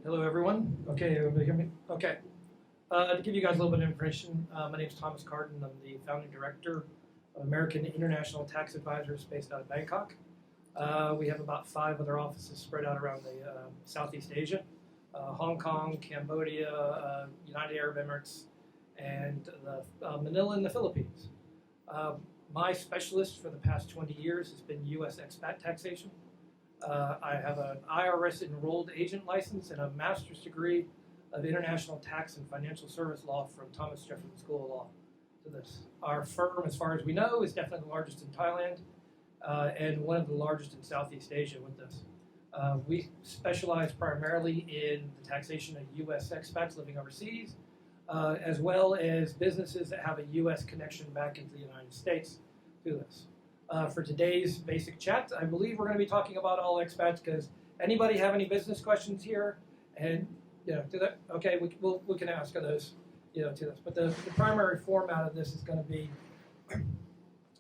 Hello, everyone. Okay, everybody hear me? Okay. To give you guys a little bit of information, my name is Thomas Carden. I'm the founding director of American International Tax Advisors based out of Bangkok. We have about 5 other offices spread out around the Southeast Asia, Hong Kong, Cambodia, United Arab Emirates, and Manila in the Philippines. My specialist for the past 20 years has been U.S. expat taxation. I have an IRS enrolled agent license and a master's degree of international tax and financial service law from Thomas Jefferson School of Law. To this, our firm, as far as we know, is definitely the largest in Thailand and one of the largest in Southeast Asia with this. We specialize primarily in the taxation of U.S. expats living overseas, as well as businesses that have a U.S. connection back into the United States through this. For today's basic chat, I believe we're going to be talking about all expats. Because anybody have any business questions here? And do that. Okay, we can ask those, to this. But the primary format of this is going to be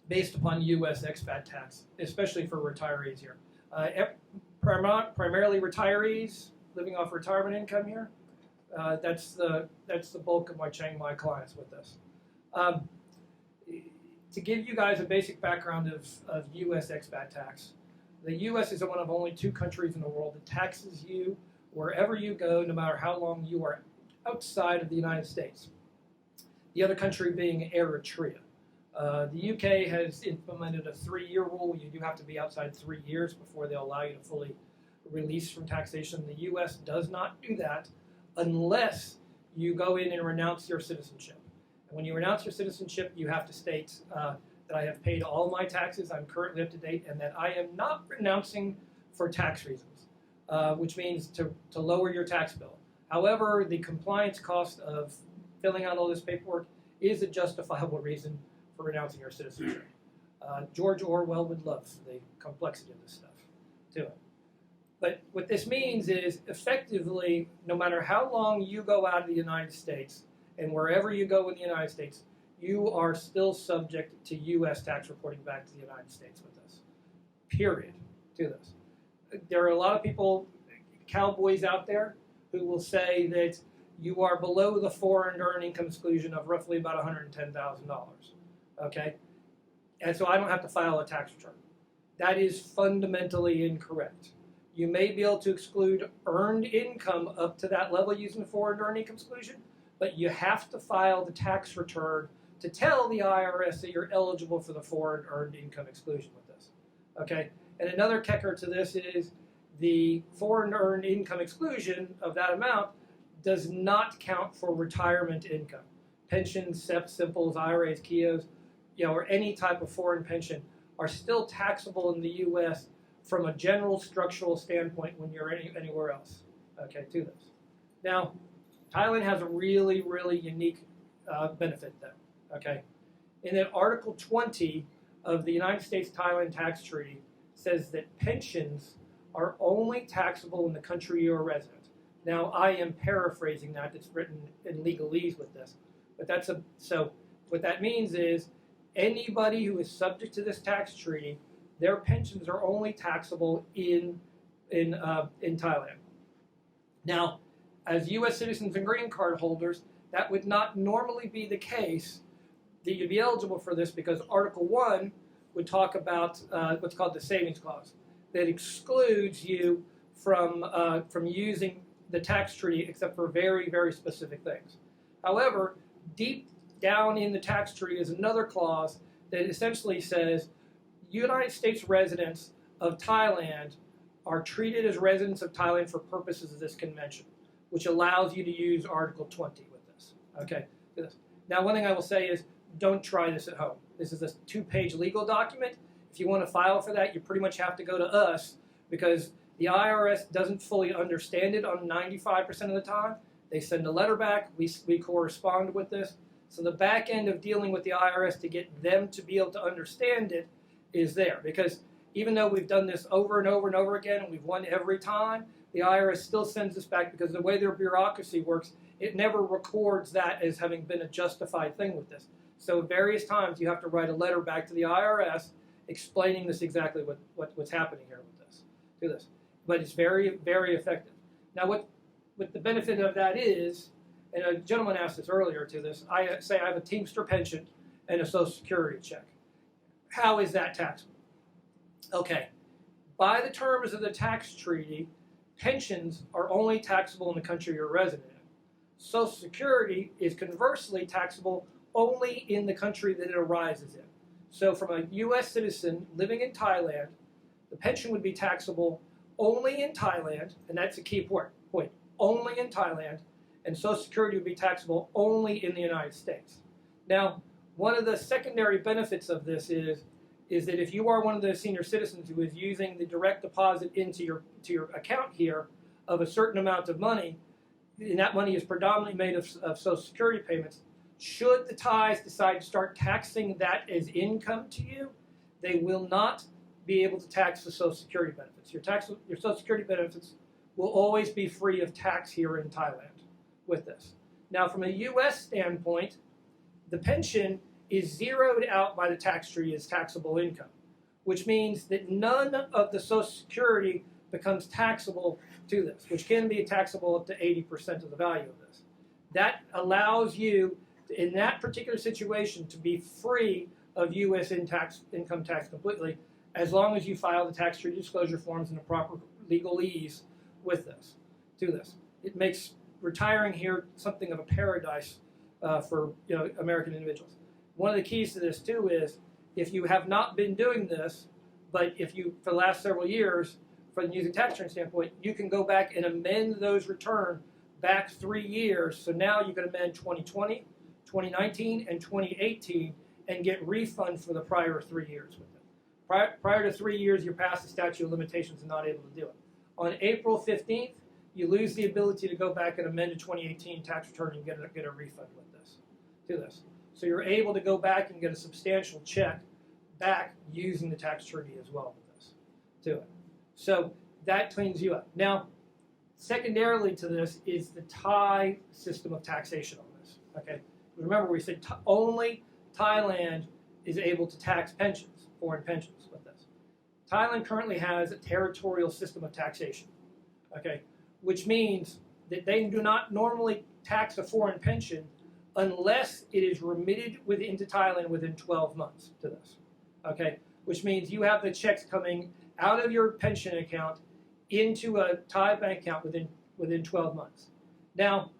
based upon U.S. expat tax, especially for retirees here. Primarily retirees living off retirement income here. That's the bulk of my Chiang Mai clients with this. To give you guys a basic background of U.S. expat tax, the U.S. is one of only 2 countries in the world that taxes you wherever you go, no matter how long you are outside of the United States. The other country being Eritrea. The UK has implemented a 3-year rule. You do have to be outside 3 years before they'll allow you to fully release from taxation. The U.S. does not do that unless you go in and renounce your citizenship. When you renounce your citizenship, you have to state that I have paid all my taxes, I'm currently up to date, and that I am not renouncing for tax reasons, which means to lower your tax bill. However, the compliance cost of filling out all this paperwork is a justifiable reason for renouncing your citizenship. George Orwell would love the complexity of this stuff, too. But what this means is, effectively, no matter how long you go out of the United States, and wherever you go in the United States, you are still subject to U.S. tax reporting back to the United States with this. Period. To this. There are a lot of people, cowboys out there, who will say that you are below the foreign earned income exclusion of roughly about $110,000. Okay? And so I don't have to file a tax return. That is fundamentally incorrect. You may be able to exclude earned income up to that level using the foreign earned income exclusion, but you have to file the tax return to tell the IRS that you're eligible for the foreign earned income exclusion with this. Okay? And another kicker to this is the foreign earned income exclusion of that amount does not count for retirement income. Pensions, SEPs, Simples, IRAs, KIOs, or any type of foreign pension are still taxable in the U.S. from a general structural standpoint when you're anywhere else. Okay, to this. Now, Thailand has a really, really unique benefit though, okay? In that Article 20 of the United States-Thailand Tax Treaty says that pensions are only taxable in the country you're a resident. Now, I am paraphrasing that. It's written in legalese with this. But so what that means is anybody who is subject to this tax treaty, their pensions are only taxable in Thailand. Now, as U.S. citizens and green card holders, that would not normally be the case that you'd be eligible for this because Article 1 would talk about what's called the savings clause that excludes you from using the tax treaty except for very, very specific things. However, deep down in the tax treaty is another clause that essentially says United States residents of Thailand are treated as residents of Thailand for purposes of this convention, which allows you to use Article 20 with this. Okay. Now, one thing I will say is don't try this at home. This is a 2-page legal document. If you want to file for that, you pretty much have to go to us because the IRS doesn't fully understand it on 95% of the time. They send a letter back. We correspond with this. So the back end of dealing with the IRS to get them to be able to understand it is there. Because even though we've done this over and over and over again, and we've won every time, the IRS still sends us back because the way their bureaucracy works, it never records that as having been a justified thing with this. So various times you have to write a letter back to the IRS explaining this exactly what's happening here with this. Do this. But it's very, very effective. Now what the benefit of that is, and a gentleman asked this earlier to this, I say I have a Teamster pension and a Social Security check. How is that taxable? Okay, by the terms of the tax treaty, pensions are only taxable in the country you're resident in. Social Security is conversely taxable only in the country that it arises in. So from a U.S. citizen living in Thailand, the pension would be taxable only in Thailand, and that's a key point, only in Thailand, and Social Security would be taxable only in the United States. Now, one of the secondary benefits of this is that if you are one of the senior citizens who is using the direct deposit into your account here of a certain amount of money, and that money is predominantly made of Social Security payments, should the Thais decide to start taxing that as income to you, they will not be able to tax the Social Security benefits. Your Social Security benefits will always be free of tax here in Thailand with this. Now, from a U.S. standpoint, the pension is zeroed out by the tax treaty as taxable income, which means that none of the Social Security becomes taxable to this, which can be taxable up to 80% of the value of this. That allows you, in that particular situation, to be free of U.S. income tax completely, as long as you file the tax treaty disclosure forms in the proper legalese with this, to this. It makes retiring here something of a paradise for American individuals. One of the keys to this too is if you have not been doing this, but if you, for the last several years, from using tax return standpoint, you can go back and amend those return back 3 years. So now you can amend 2020, 2019, and 2018 and get refund for the prior 3 years with it. Prior to 3 years, you're past the statute of limitations and not able to do it. On April 15th, you lose the ability to go back and amend a 2018 tax return and get a refund with this, to this. So you're able to go back and get a substantial check back using the tax treaty as well with this, to it. So that cleans you up. Now, secondarily to this is the Thai system of taxation on this. Okay, remember we said only Thailand is able to tax pensions, foreign pensions with this. Thailand currently has a territorial system of taxation. Okay, which means that they do not normally tax a foreign pension unless it is remitted into Thailand within 12 months to this. Okay, which means you have the checks coming out of your pension account into a Thai bank account within 12 months. Now,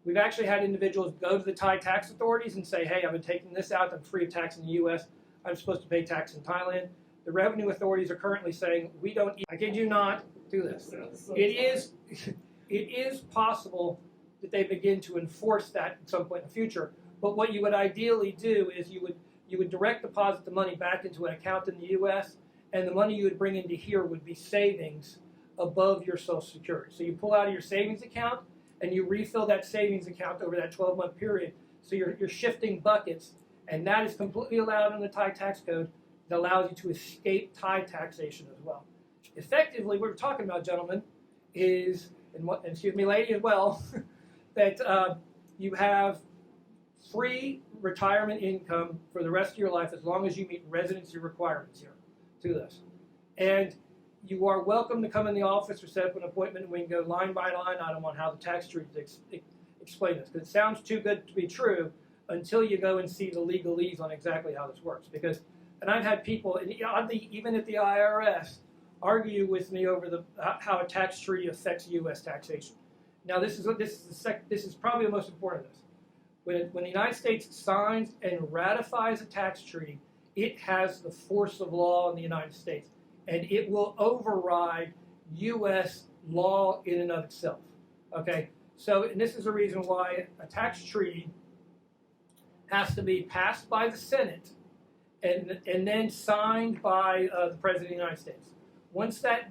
we've actually had individuals go to the Thai tax authorities and say, hey, I've been taking this out, I'm free of tax in the U.S., I'm supposed to pay tax in Thailand. The revenue authorities are currently saying, I kid you not, do this. It is possible that they begin to enforce that at some point in the future, but what you would ideally do is you would direct deposit the money back into an account in the U.S., and the money you would bring into here would be savings above your Social Security. So you pull out of your savings account, and you refill that savings account over that 12-month period. So you're shifting buckets, and that is completely allowed in the Thai tax code. That allows you to escape Thai taxation as well. Effectively, what we're talking about, gentlemen, is, and excuse me, lady as well, that you have free retirement income for the rest of your life as long as you meet residency requirements here to this. And you are welcome to come in the office or set up an appointment, and we can go line by line item on how the tax treaty explain this. Because it sounds too good to be true until you go and see the legalese on exactly how this works. And I've had people, and even at the IRS, argue with me over how a tax treaty affects U.S. taxation. Now, this is probably the most important of this. When the United States signs and ratifies a tax treaty, it has the force of law in the United States, and it will override U.S. law in and of itself. Okay, and this is the reason why a tax treaty has to be passed by the Senate and then signed by the President of the United States. Once that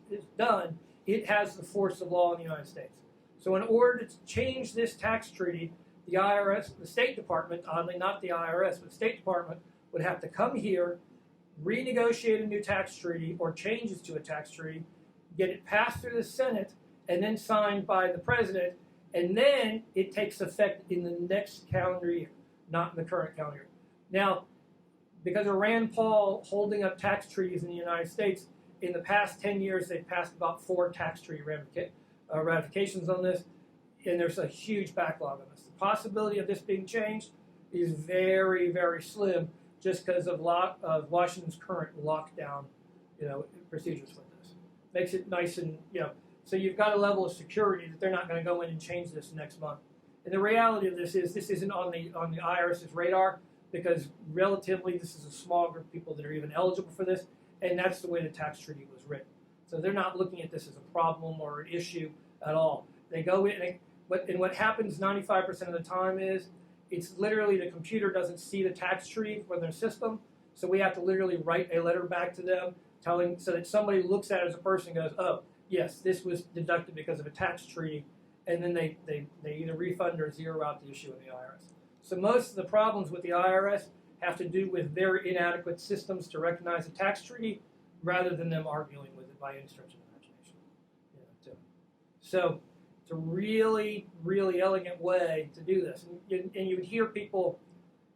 is done, it has the force of law in the United States. So in order to change this tax treaty, the IRS, the State Department, oddly not the IRS, but the State Department would have to come here, renegotiate a new tax treaty or changes to a tax treaty, get it passed through the Senate, and then signed by the President, and then it takes effect in the next calendar year, not in the current calendar year. Now, because of Rand Paul holding up tax treaties in the United States, in the past 10 years, they've passed about 4 tax treaty ratifications on this, and there's a huge backlog on this. The possibility of this being changed is very, very slim, just because of Washington's current lockdown, procedures with this. Makes it nice and so you've got a level of security that they're not going to go in and change this next month. And the reality of this isn't on the IRS's radar, because relatively this is a small group of people that are even eligible for this, and that's the way the tax treaty was written. So they're not looking at this as a problem or an issue at all. They go in, and what happens 95% of the time is it's literally the computer doesn't see the tax treaty for their system, so we have to literally write a letter back to them telling so that somebody looks at it as a person and goes, oh, yes, this was deducted because of a tax treaty, and then they either refund or zero out the issue in the IRS. So most of the problems with the IRS have to do with their inadequate systems to recognize a tax treaty rather than them arguing with it by any stretch of imagination. So it's a really, really elegant way to do this. And you would hear people,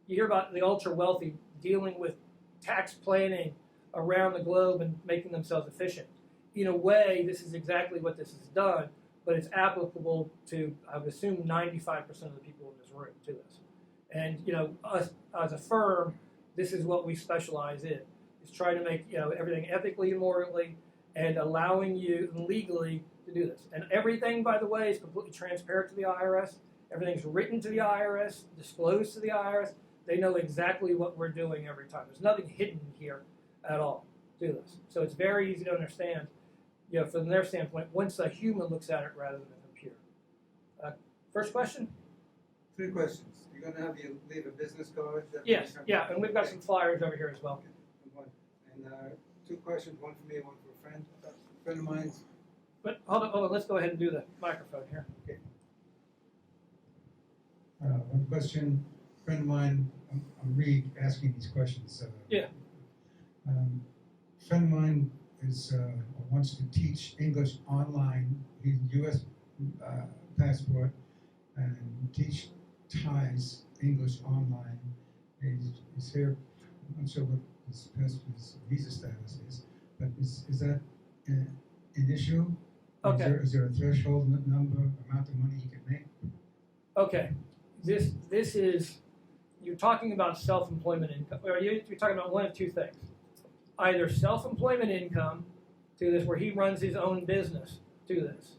you hear about the ultra-wealthy dealing with tax planning around the globe and making themselves efficient. In a way, this is exactly what this has done, but it's applicable to, I would assume, 95% of the people in this room to this. And us as a firm, this is what we specialize in: is trying to make everything ethically and morally, and allowing you legally to do this. And everything, by the way, is completely transparent to the IRS. Everything's written to the IRS, disclosed to the IRS. They know exactly what we're doing every time. There's nothing hidden here at all. Do this. So it's very easy to understand. From their standpoint, once a human looks at it rather than a computer. First question? 3 questions. You're going to leave a business card? Yes, and we've got some flyers over here as well. Okay. And 2 questions, one for me, one for a friend. A friend of mine. But hold on, let's go ahead and do the microphone here. Okay. One question, a friend of mine, I'm asking these questions. Yeah. A friend of mine wants to teach English online. He's a U.S. passport and teach Thais English online. He's here. I'm not sure what his visa status is, but is that an issue? Okay. Is there a threshold amount of money he can make? Okay. This is, you're talking about self-employment income. Or you're talking about one of 2 things. Either self-employment income to this, where he runs his own business to this,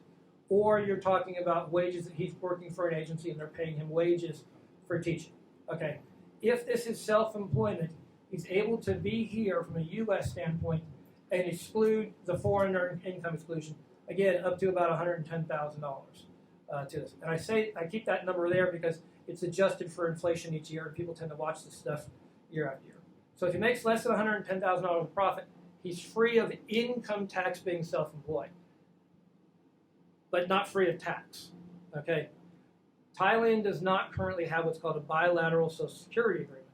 or you're talking about wages that he's working for an agency and they're paying him wages for teaching. Okay. If this is self-employment, he's able to be here from a U.S. standpoint and exclude the foreign earned income exclusion, again, up to about $110,000 to this. And I keep that number there because it's adjusted for inflation each year, and people tend to watch this stuff year after year. So if he makes less than $110,000 of profit, he's free of income tax being self-employed, but not free of tax. Okay? Thailand does not currently have what's called a bilateral Social Security agreement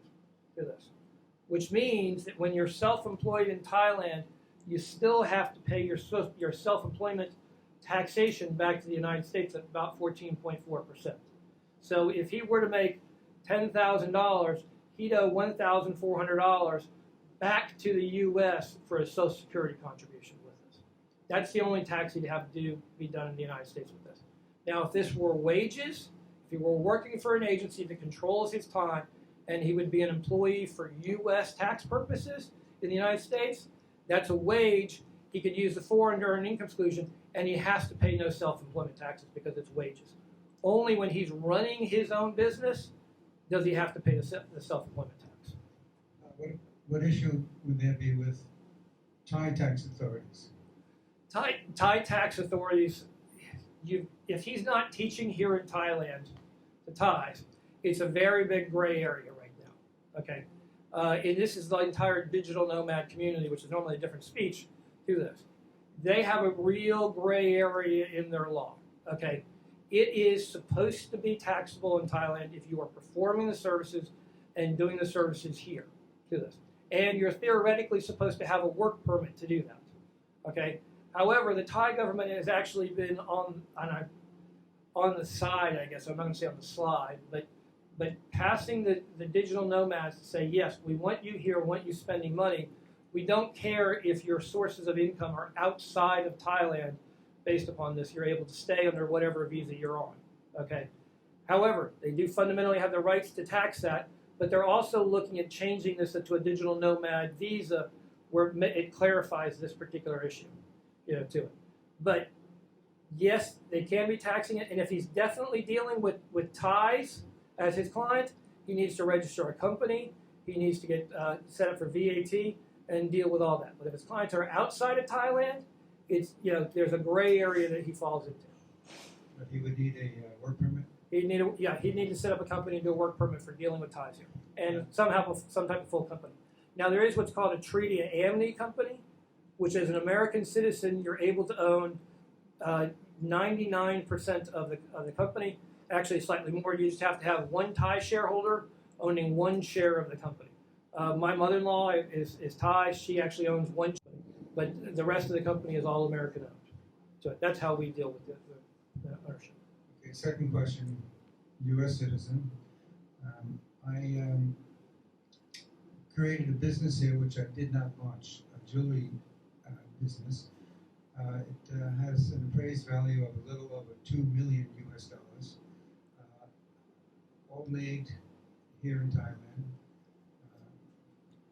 to this, which means that when you're self-employed in Thailand, you still have to pay your self-employment taxation back to the United States at about 14.4%. So if he were to make $10,000, he'd owe $1,400 back to the U.S. for a Social Security contribution with this. That's the only tax he'd have to be done in the United States with this. Now, if this were wages, if he were working for an agency that controls his time, and he would be an employee for U.S. tax purposes in the United States, that's a wage. He could use the foreign earned income exclusion, and he has to pay no self-employment taxes because it's wages. Only when he's running his own business does he have to pay the self-employment tax. What issue would there be with Thai tax authorities? Thai tax authorities, if he's not teaching here in Thailand to Thais, it's a very big gray area right now. Okay, and this is the entire digital nomad community, which is normally a different speech to this. They have a real gray area in their law. Okay, it is supposed to be taxable in Thailand if you are performing the services and doing the services here to this. And you're theoretically supposed to have a work permit to do that. Okay. However, the Thai government has actually been on the side, I guess. I'm not going to say on the slide, but passing the digital nomads to say, yes, we want you here, we want you spending money. We don't care if your sources of income are outside of Thailand based upon this, you're able to stay under whatever visa you're on. Okay. However, they do fundamentally have the rights to tax that, but they're also looking at changing this into a digital nomad visa, where it clarifies this particular issue, to it. But yes, they can be taxing it, and if he's definitely dealing with Thais as his client, he needs to register a company, he needs to get set up for VAT and deal with all that. But if his clients are outside of Thailand, it's there's a gray area that he falls into. But he would need a work permit? He'd need to set up a company and do a work permit for dealing with Thais here, and some type of full company. Now there is what's called a treaty amnesty company, which as an American citizen you're able to own 99% of the company. Actually, slightly more. You just have to have one Thai shareholder owning one share of the company. My mother-in-law is Thai. She actually owns one, but the rest of the company is all American owned. So that's how we deal with the ownership. Okay, second question, U.S. citizen. I created a business here which I did not launch, a jewelry business. It has an appraised value of a little over $2 million US. All made here in Thailand.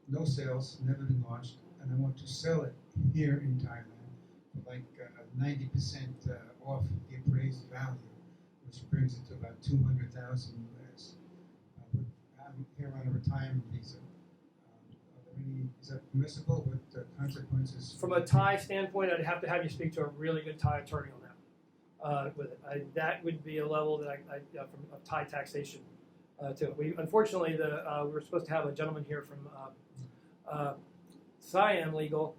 No sales, never been launched, and I want to sell it here in Thailand for like 90% off the appraised value, which brings it to about 200,000 US. I'm here on a retirement visa. Is that permissible? What consequences? From a Thai standpoint, I'd have to have you speak to a really good Thai attorney on that. With it, that would be a level that from Thai taxation to it. Unfortunately, we were supposed to have a gentleman here from Siam Legal.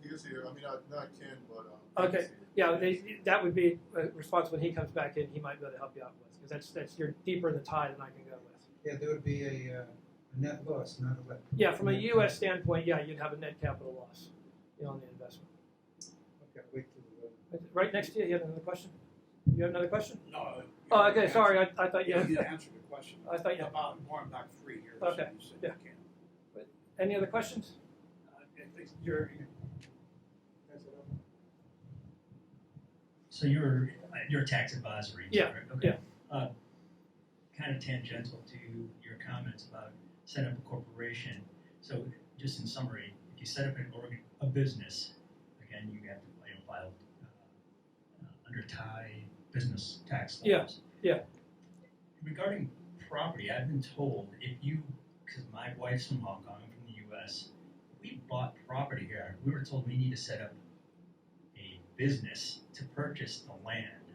He is here. I mean, not Ken, but okay. Yeah, that would be a response when he comes back in. He might be able to help you out with, because that's you're deeper in the Thai than I can go with. Yeah, there would be a net loss, not a net. Yeah, from a U.S. standpoint, yeah, you'd have a net capital loss, on the investment. Okay, wait till Right next to you, you have another question? You have another question? No. Oh, okay. Sorry, I thought you. You answered the question. I thought you. About back 3 years. Okay. You said Yeah. you can. Any other questions? You're. So you're tax advisory. Yeah, Right? Okay. Kind of tangential to your comments about setting up a corporation. So just in summary, if you set up a business, again, you have to file under Thai business tax laws. Yeah. Regarding property, I've been told because my wife's from Hong Kong, I'm from the U.S., we bought property here. We were told we need to set up a business to purchase the land.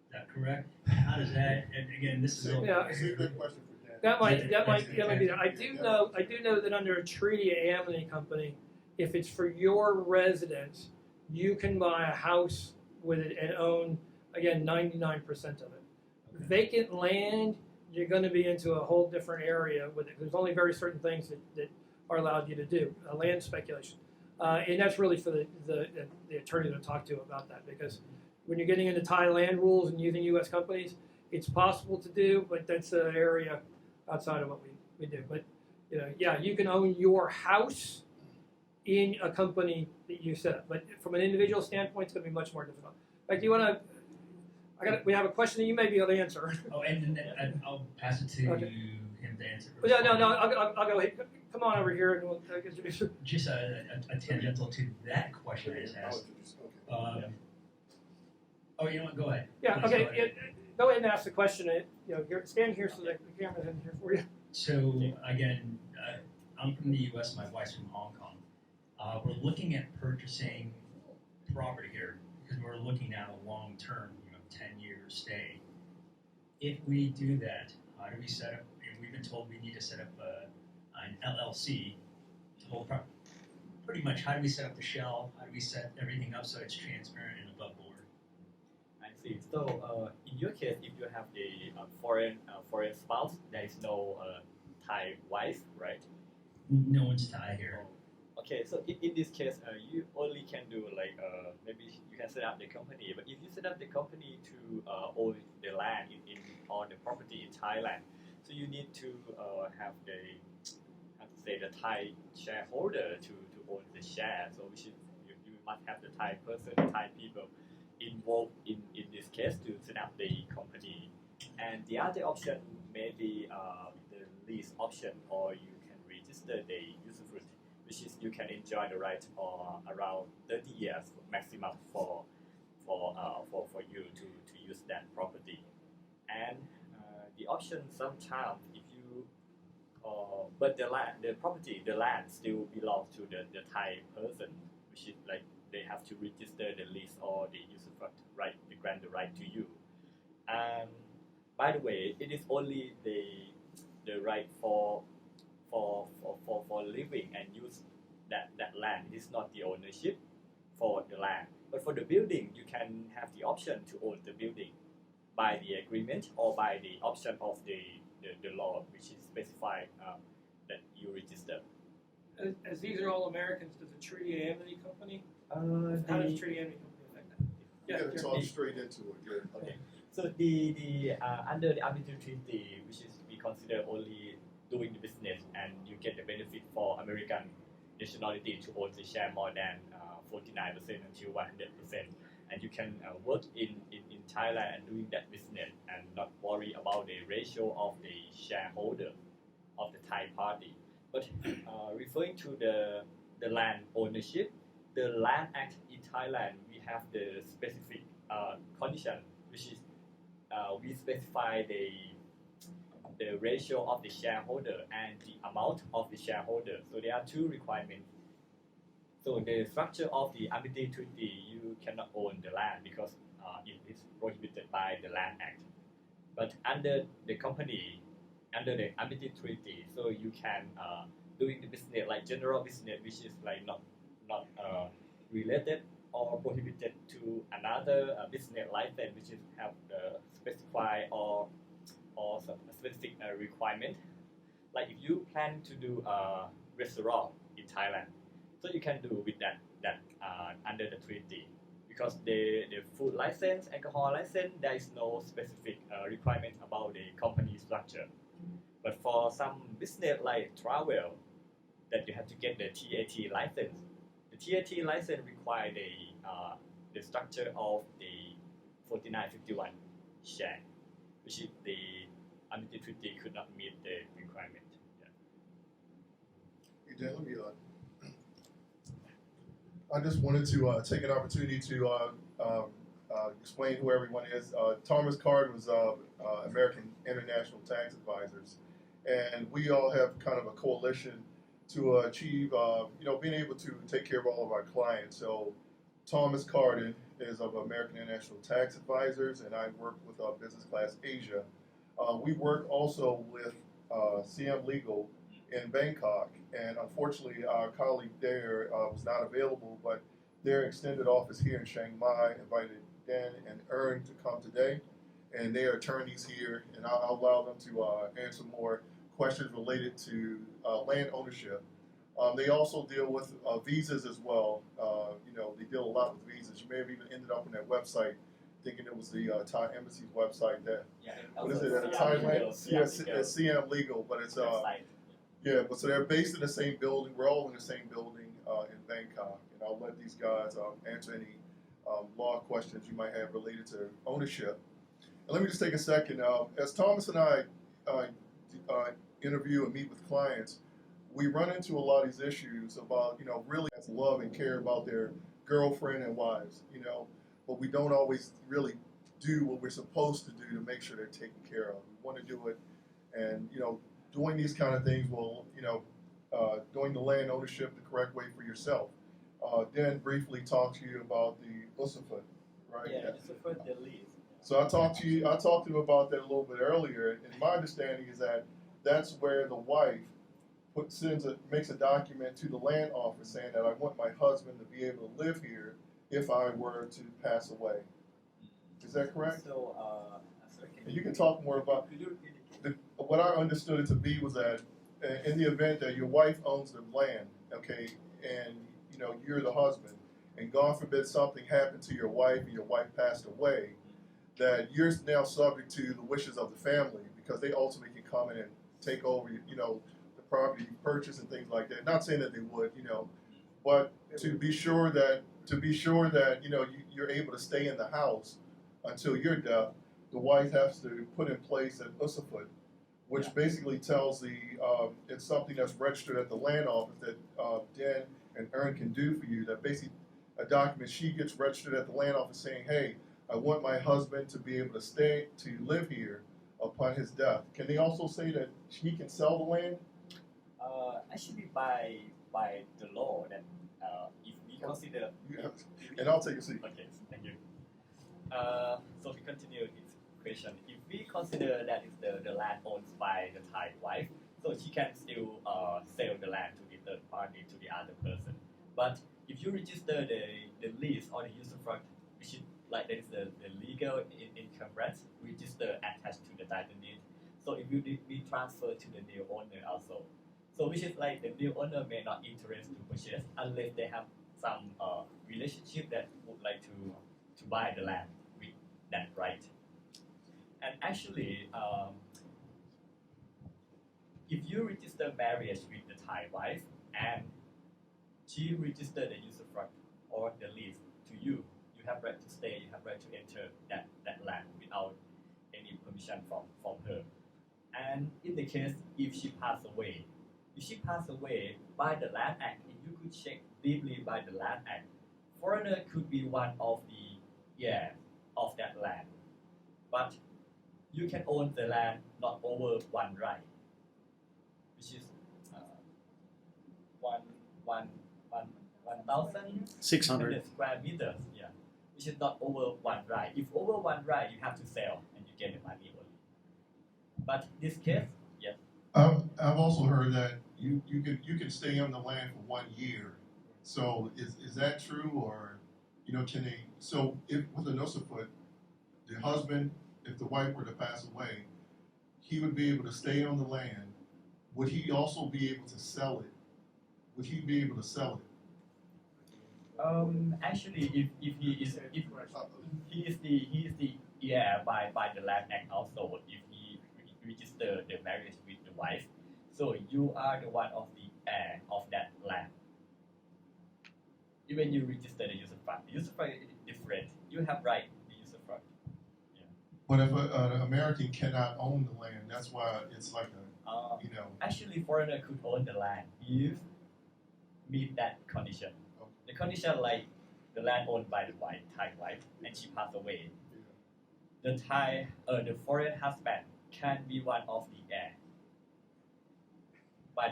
Is that correct? How does that? And again, this is Yeah. It's a good question for Dan. That might be there. I do know that under a treaty amnesty company, if it's for your residence, you can buy a house with it and own, again, 99% of it. Okay. Vacant land, you're going to be into a whole different area with it. There's only very certain things that are allowed you to do. Land speculation, and that's really for the attorney to talk to about that, because when you're getting into Thai land rules and using U.S. companies, it's possible to do, but that's an area outside of what we do. But you can own your house in a company that you set up. But from an individual standpoint, it's going to be much more difficult. In fact, we have a question that you may be able to answer. Oh, and then I'll pass it to Okay. him to answer. No, I'll go ahead. Come on over here and we'll introduce you. Just a tangential to that question I just asked. Okay. Oh, you know what? Go ahead. Yeah, Please okay. go ahead. Go ahead and ask the question. Stand here so that the camera's in here for you. So again, I'm from the U.S. My wife's from Hong Kong. We're looking at purchasing property here because we're looking at a long-term, 10-year stay. If we do that, how do we set up? And we've been told we need to set up an LLC to hold property. Pretty much, how do we set up the shell? How do we set everything up so it's transparent and above board? I see. So in your case, if you have a foreign spouse, there is no Thai wife, right? No one's Thai here. Okay, so in this case, you only can do maybe you can set up the company. But if you set up the company to own the land on the property in Thailand, so you need to have the Thai shareholder to own the share. So you must have the Thai person, Thai people involved in this case to set up the company. And the other option may be the lease option, or you can register the usufruct, which is you can enjoy the right around 30 years maximum for you to use that property. And the option sometimes if you but the property, the land still belongs to the Thai person, which is like they have to register the lease or the usufruct right, they grant the right to you. And by the way, it is only the right for living and use that land. It is not the ownership for the land. But for the building, you can have the option to own the building by the agreement or by the option of the law, which is specified that you register. As these are all Americans, does a treaty amity company? How The- does treaty amity company affect that? You gotta Jerry. talk straight into it, good. Okay. So the under the arbitral treaty, which is we consider only doing the business, and you get the benefit for American nationality to own the share more than 49% until 100%, and you can work in Thailand and doing that business and not worry about the ratio of the shareholder of the Thai party. But referring to the land ownership, the Land Act in Thailand, we have the specific condition, which is we specify the ratio of the shareholder and the amount of the shareholder. So there are two requirements. So the structure of the arbitral treaty, you cannot own the land because it is prohibited by the Land Act. But under the company, under the arbitral treaty, so you can doing the business like general business, which is like not related or prohibited to another business license, which is have specified or some specific requirement. Like if you plan to do a restaurant in Thailand, so you can do with that under the treaty, because the food license, alcohol license, there is no specific requirement about the company structure. But for some business like travel, that you have to get the TAT license. The TAT license require the structure of the 4951 share, which is the arbitral treaty could not meet the requirement. Yeah. Hey, Dan, let me, I just wanted to take an opportunity to explain who everyone is. Thomas Carden was American International Tax Advisors, and we all have kind of a coalition to achieve, being able to take care of all of our clients. So Thomas Carden is of American International Tax Advisors, and I work with Business Class Asia. We work also with CM Legal in Bangkok, and unfortunately our colleague there was not available, but their extended office here in Chiang Mai invited Dan and Ern to come today, and they are attorneys here, and I'll allow them to answer more questions related to land ownership. They also deal with visas as well. They deal a lot with visas. You may have even ended up on that website thinking it was the Thai Embassy's website. That what is it? Thailand? Yes, it's CM Legal, but it's yeah. But so they're based in the same building. We're all in the same building in Bangkok, and I'll let these guys answer any law questions you might have related to ownership. And let me just take a second. As Thomas and I interview and meet with clients, we run into a lot of these issues about, really love and care about their girlfriend and wives, but we don't always really do what we're supposed to do to make sure they're taken care of. We want to do it, and, doing these kind of things will, doing the land ownership the correct way for yourself. Dan briefly talked to you about the usufruct, right? Yeah, usufruct the lease. So I talked to him about that a little bit earlier, and my understanding is that that's where the wife makes a document to the land office saying that I want my husband to be able to live here if I were to pass away. Is that correct? So, sorry, And you can talk more about what I understood it to be was that in the event that your wife owns the land, okay, and you're the husband, and God forbid something happened to your wife and your wife passed away, that you're now subject to the wishes of the family, because they ultimately can come in and take over, the property you purchase and things like that. Not saying that they would, but to be sure that to be sure that you're able to stay in the house until your death, the wife has to put in place an usufruct, which basically tells it's something that's registered at the land office that Dan and Ern can do for you. That basically a document she gets registered at the land office saying, hey, I want my husband to be able to live here upon his death. Can they also say that he can sell the land? Actually, by the law, that if we consider, And I'll take a seat. okay, thank you. So we continue this question. If we consider that is the land owned by the Thai wife, so she can still sell the land to the third party, to the other person. But if you register the lease or the usufruct, which is like that is the legal income rent, register attached to the title deed. So it will be transferred to the new owner also. So which is like the new owner may not interest to purchase unless they have some relationship that would like to buy the land with that right. And actually, if you register marriage with the Thai wife and she registered the usufruct or the lease to you, you have right to stay, you have right to enter that land without any permission from her. And in the case if she passed away, by the Land Act, if you could check deeply by the Land Act, foreigner could be one of the heirs of that land. But you can own the land not over one right, which is 1,600 square meters, yeah, which is not over one right. If over one right, you have to sell and you get the money only. But this case, yes. I've also heard that you can stay on the land for 1 year. So is that true, or can they? So if with a usufruct, the husband, if the wife were to pass away, he would be able to stay on the land. Would he also be able to sell it? Would he be able to sell it? Actually, if he is the heir by the Land Act also. If he register the marriage with the wife, so you are the one of the heir of that land. Even you register the usufruct. The usufruct is different. You have right the usufruct. Yeah. But if an American cannot own the land, that's why it's like Actually, foreigner could own the land if meet that condition. Okay. The condition like the land owned by the Thai wife and she passed away. The foreign husband can be one of the heir by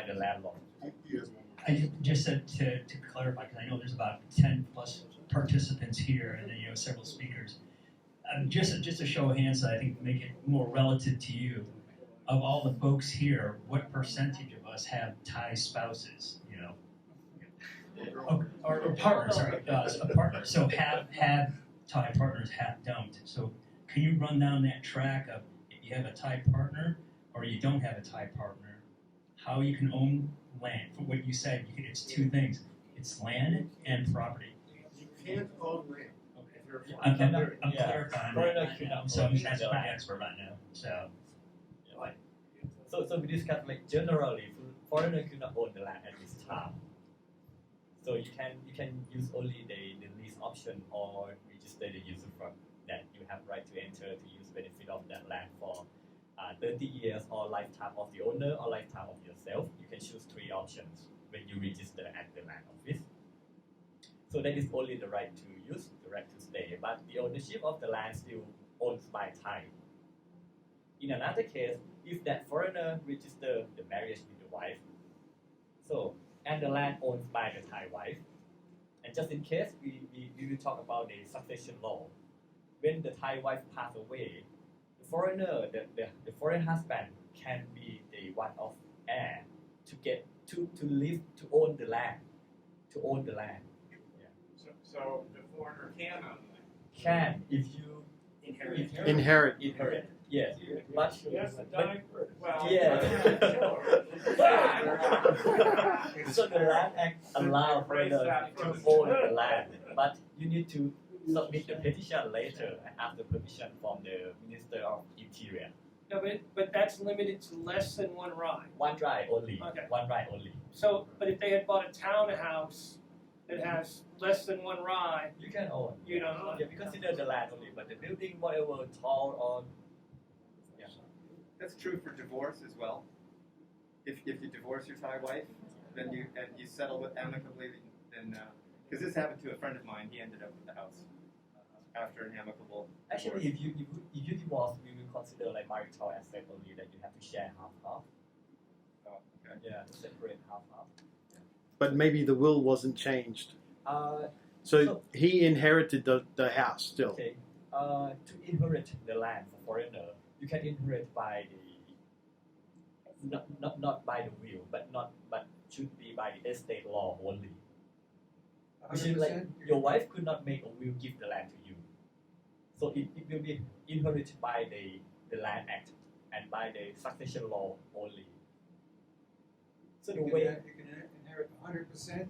the landlord. He has one more. I just said to clarify, because I know there's about 10 plus participants here, and then several speakers. Just a show of hands, I think, make it more relative to you. Of all the folks here, what percentage of us have Thai spouses? Or partners, sorry, a partner. So have Thai partners, have don't. So can you run down that track of if you have a Thai partner or you don't have a Thai partner, how you can own land? For what you said, it's two things. It's land and property. You can't own land. Okay. I'm clarifying. Foreigner cannot So own that's the my land. expert right now. So So we discuss like generally, foreigner could not own the land at this time. So you can use only the lease option or register the usufruct that you have right to enter to use benefit of that land for 30 years or lifetime of the owner or lifetime of yourself. You can choose 3 options when you register at the land office. So that is only the right to use, the right to stay, but the ownership of the land still owned by Thai. In another case, if that foreigner register the marriage with the wife, so and the land owned by the Thai wife, and just in case we will talk about the succession law. When the Thai wife pass away, the foreigner, the foreign husband can be the one of heir to get to live to own the land, Yeah. So the foreigner can own land. Can if you Inherit. inherit. Yes, but Yes, the but- dying person. Well, Yeah. sure. So the Land Act allows foreigner to own the land, but you need to submit the petition later and ask the permission from the Minister of Interior. No, but that's limited to less than one ride. One right only. Okay. One right only. So, but if they had bought a townhouse it has less than one rye, You can own. you don't own Yeah, it. we consider the land only, but the building, whatever, tall or yeah. That's true for divorce as well. If you divorce your Thai wife, then you settle it amicably, then because this happened to a friend of mine, he ended up with the house after an amicable. Actually, if you divorce, we will consider like marital asset only that you have to share half. Oh, okay. Yeah, to separate half. But maybe the will wasn't changed. So- So he inherited the house still. Okay. To inherit the land for foreigner, you can inherit by the not by the will, but should be by the estate law only. Which is like 100%? your wife could not make a will give the land to you. So it will be inherited by the Land Act and by the succession law only. So the You way can inherit 100%.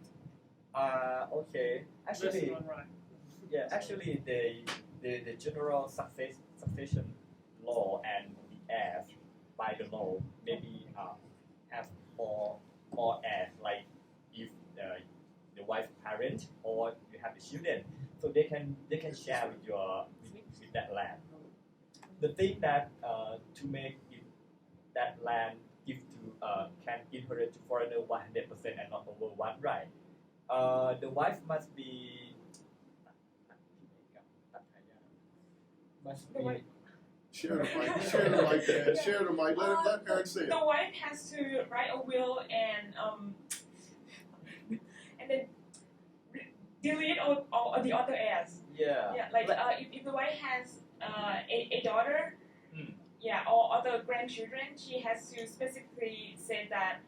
okay. less than Actually one rye. yeah, actually the general succession law and the heirs by the law maybe have more heirs, like if the wife parent or you have the children, so they can share with with that land. The thing that to make it, that land give to can inherit to foreigner 100% and not over one right. The wife must be Share the mic. Share the mic, man. Share the mic. Let Eric say it. The wife has to write a will and then delete all the other heirs. yeah. Yeah, like if the wife has a daughter, Mm. yeah, or other grandchildren, she has to specifically say that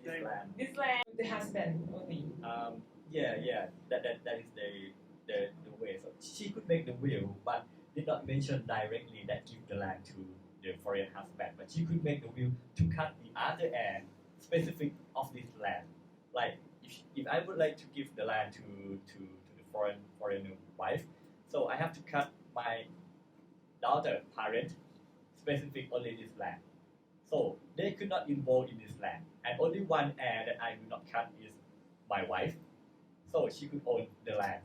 This land. this land with the husband only. Yeah. That is the way. So she could make the will, but did not mention directly that give the land to the foreign husband. But she could make the will to cut the other end specific of this land. Like if I would like to give the land to the foreign wife, so I have to cut my daughter parent specific only this land. So they could not involve in this land, and only one heir that I will not cut is my wife. So she could own the land.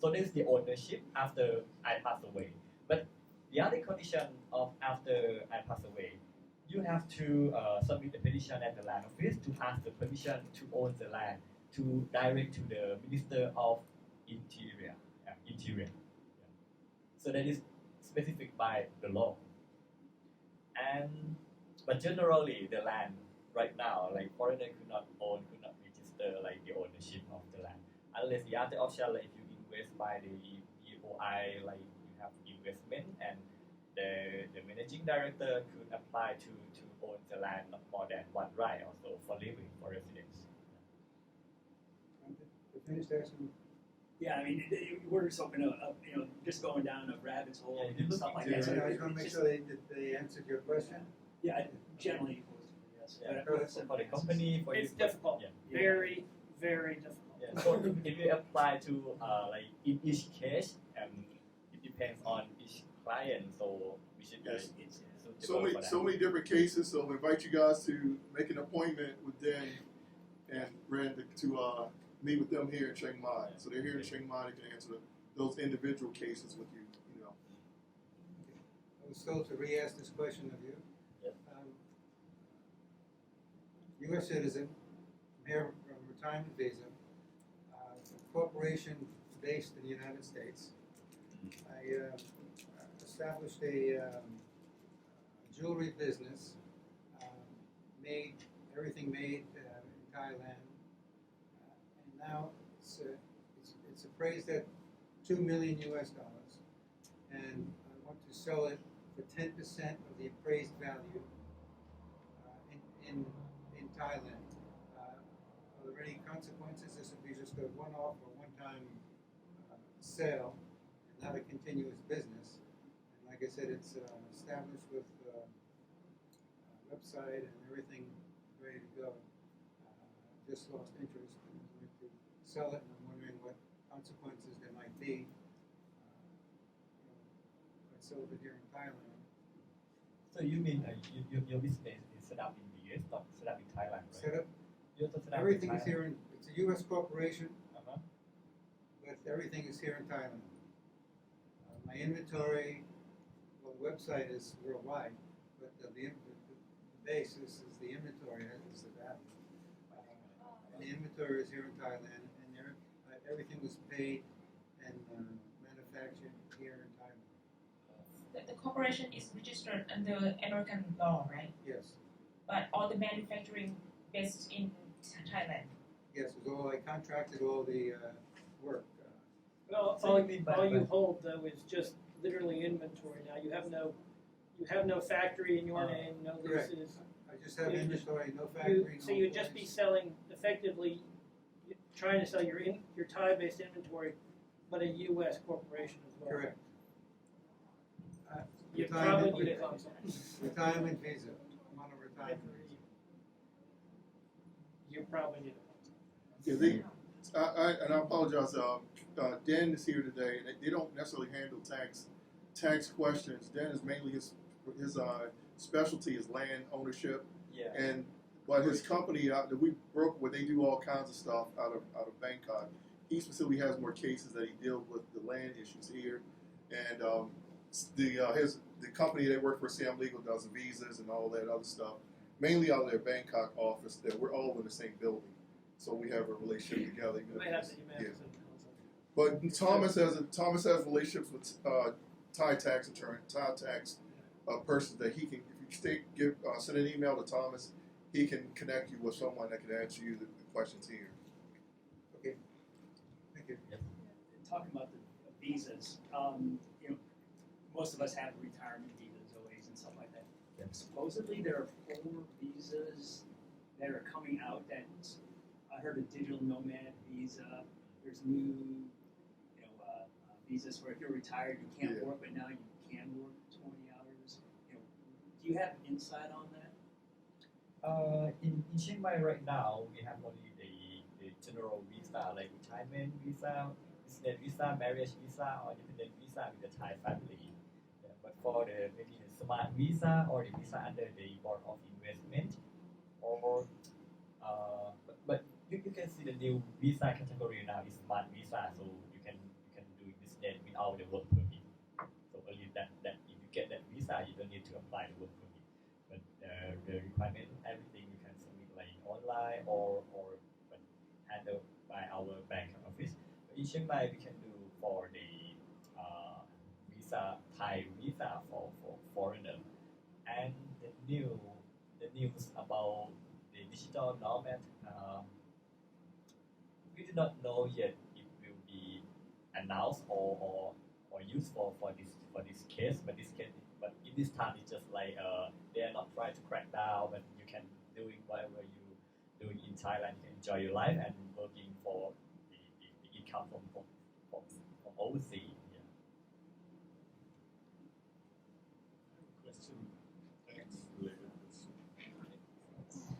So this is the ownership after I pass away. But the other condition of after I pass away, you have to submit a petition at the land office to ask the permission to own the land, to direct to the Minister of Interior. So that is specific by the law. But generally the land right now, like foreigner could not register like the ownership of the land. Unless the other option, like if you invest by the EOI, like you have investment and the managing director could apply to own the land not more than one right also for living, for residence. To finish that, Yeah, I mean, we're just open up, just going down a rabbit hole Yeah, and stuff like that. I So just want to make it's sure they answered your question. Yeah, generally, yes. Yeah. But For the company, for It's you, difficult. Yeah. Very, very difficult. Yeah. So if you apply to like in each case, it depends on each client. So we should Yes. it's So suitable many, for that. so many different cases. So we invite you guys to make an appointment with Dan and Rand to meet with them here in Chiang Mai. So they're here in Chiang Mai. They can answer those individual cases with you. You know. I was told to re-ask this question of you. Yes. U.S. citizen, here from retirement visa, corporation based in the United States. I established a jewelry business, everything made in Thailand, and now it's appraised at $2 million US, and I want to sell it for 10% of the appraised value in Thailand. Are there any consequences? This would be just a one-off or one-time sale, and not a continuous business. And like I said, it's established with a website and everything ready to go. Just lost interest and I'm going to sell it, and I'm wondering what consequences there might be. If I sold it here in Thailand. So you mean your business is set up in the US, not set up in Thailand, right? Set up, You're set up everything in is Thailand. here it's a U.S. corporation, Uh-huh. but everything is here in Thailand. My inventory, well, the website is worldwide, but the base is the inventory is the value. And the inventory is here in Thailand, and everything was paid and manufactured here in Thailand. The corporation is registered under American law, right? Yes, But all the manufacturing based in Thailand. yes, it was all, I contracted all the work. Well, So all, you mean by- all you by- hold though is just literally inventory now. You have no factory in your name, no Correct. leases. I just have You just- inventory, no factory, no So you'd just be employees. selling, effectively, trying to sell your Thai-based inventory, but a U.S. corporation as well. Correct. You Retirement probably need a visa. consult. Retirement visa. I'm on a retirement visa. You probably need a consult. Yeah, and I apologize. Dan is here today, and they don't necessarily handle tax questions. Dan is mainly his specialty is land ownership, Yeah. but his company that we broke where they do all kinds of stuff out of Bangkok. He specifically has more cases that he deals with the land issues here, and the company they work for, Sam Legal, does visas and all that other stuff, mainly out of their Bangkok office. That we're all in the same building, so we have a relationship together. You may have to Yeah. consult. But Thomas has relationships with Thai tax attorney, Thai tax persons that he can. If you send an email to Thomas, he can connect you with someone that can answer you the questions here. Okay. Thank you. Talking about the visas, most of us have retirement visas always and stuff like that. Supposedly there are 4 visas that are coming out that I heard a digital nomad visa. There's new, visas where if you're retired you can't Yeah. work, but now you can work 20 hours. Do you have insight on that? In Chiang Mai right now, we have only the general visa, like retirement visa, business visa, marriage visa, or dependent visa with the Thai family. Yeah, but for maybe the smart visa or the visa under the Board of Investment, or but you can see the new visa category now is smart visa, so you can do business without the work permit. So only that if you get that visa, you don't need to apply the work permit. But the requirement, everything you can submit like online or but handled by our bank office. But in Chiang Mai, we can do for the visa, Thai visa for foreigner, and the news about the digital nomad. We do not know yet if it will be announced or used for this case, but in this time it's just like they are not trying to crack down, but you can doing whatever you doing in Thailand, you can enjoy your life and working for the income from overseas. Yeah. Question, tax related question.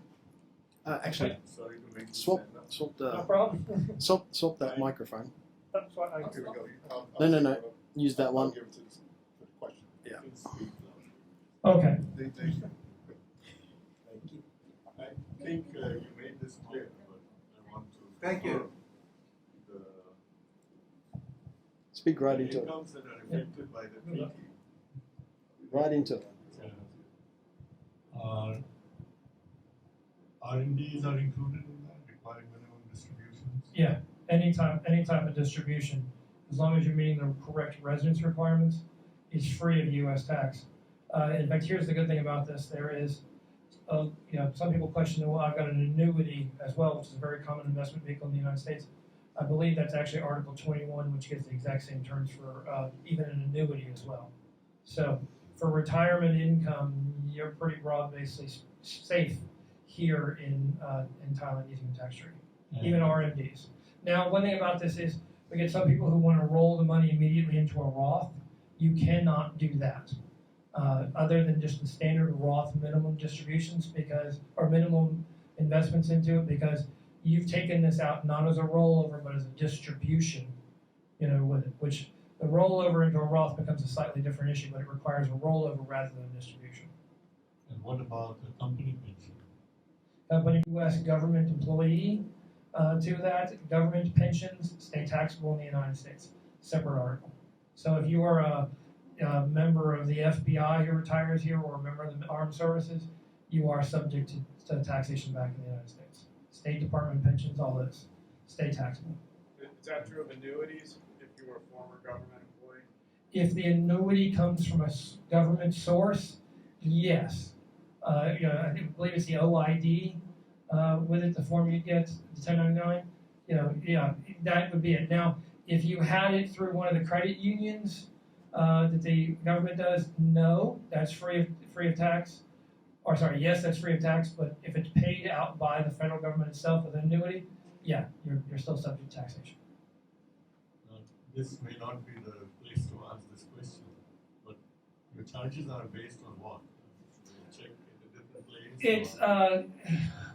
Actually, Sorry to make you swap stand up. No the problem. swap that microphone. That's why I. Here we go. No. Use that I'll one. give it to the question. Yeah. You can speak loudly. Okay. Thank you. Thank you. I think you made this clear, but I want to. Thank you. confirm Speak right The into it. incomes that are affected by the treaty. Right into it. R&Ds are included in that, requiring minimum distributions? Yeah, any type of distribution, as long as you're meeting the correct residence requirements, is free of U.S. tax. In fact, here's the good thing about this: there is, some people question, well, I've got an annuity as well, which is a very common investment vehicle in the United States. I believe that's actually Article 21, which gives the exact same terms for even an annuity as well. So for retirement income, you're pretty broad, basically safe here in Thailand using the tax treaty, even RMDs. Now, one thing about this is we get some people who want to roll the money immediately into a Roth. You cannot do that, other than just the standard Roth minimum distributions or minimum investments into it, because you've taken this out not as a rollover but as a distribution, with it, which the rollover into a Roth becomes a slightly different issue, but it requires a rollover rather than a distribution. And what about the company pension? Company U.S. government employee, to that. Government pensions stay taxable in the United States. Separate article. So if you are a member of the FBI who retires here or a member of the armed services, you are subject to taxation back in the United States. State Department pensions, all this, stay taxable. Is that true of annuities if you were a former government employee? If the annuity comes from a government source, yes. I believe it's the OID with it, the form you get, the 1099. Yeah, that would be it. Now, if you had it through one of the credit unions that the government does, no, that's free of tax. Or sorry, yes, that's free of tax. But if it's paid out by the federal government itself with an annuity, yeah, you're still subject to taxation. This may not be the place to ask this question, but your charges are based on what? You check in a different place? It's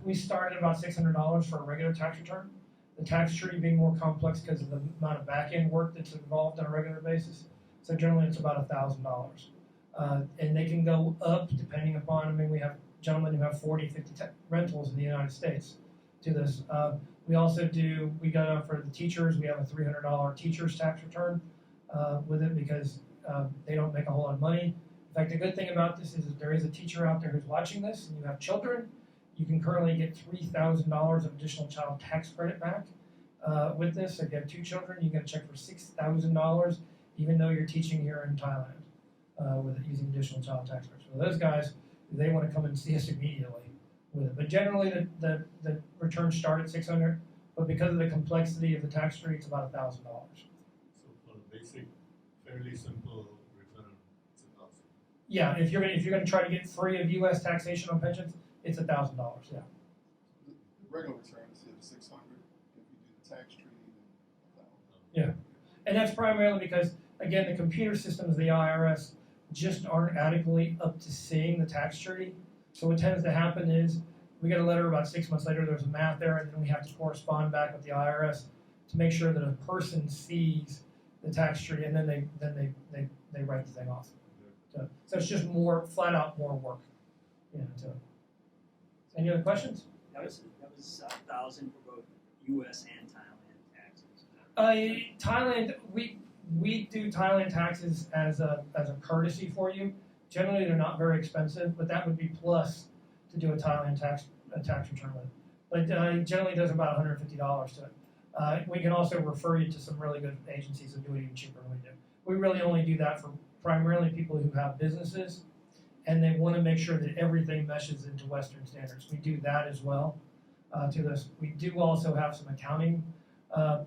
we started about $600 for a regular tax return. The tax treaty being more complex because of the amount of back end work that's involved on a regular basis. So generally, it's about $1,000, and they can go up depending upon. I mean, we have gentlemen who have 40, 50 rentals in the United States. Do this. We also do. We got for the teachers. We have a $300 teacher's tax return with it because they don't make a whole lot of money. In fact, the good thing about this is that there is a teacher out there who's watching this, and you have children. You can currently get $3,000 of additional child tax credit back with this. If you have 2 children, you get a check for $6,000, even though you're teaching here in Thailand with it, using additional child tax credits. So those guys, they want to come and see us immediately with it. But generally, the returns start at $600, but because of the complexity of the tax treaty, it's about $1,000. So for a basic, fairly simple return, it's $1,000. Yeah, if you're gonna try to get free of U.S. taxation on pensions, it's $1,000. Yeah. The regular return is here $600. If you do the tax treaty, then $1,000. Yeah, and that's primarily because, again, the computer systems of the IRS just aren't adequately up to seeing the tax treaty. So what tends to happen is we get a letter about 6 months later, there's a math error, and then we have to correspond back with the IRS to make sure that a person sees the tax treaty, and then they write the thing off. So it's just more, flat out more work. To it. Any other questions? That was 1,000 for both U.S. and Thailand taxes. Thailand, we do Thailand taxes as a courtesy for you. Generally, they're not very expensive, but that would be plus to do a Thailand tax return with. But generally, does about $150 to it. We can also refer you to some really good agencies that do it even cheaper than we do. We really only do that for primarily people who have businesses, and they want to make sure that everything meshes into Western standards. We do that as well to this. We do also have some accounting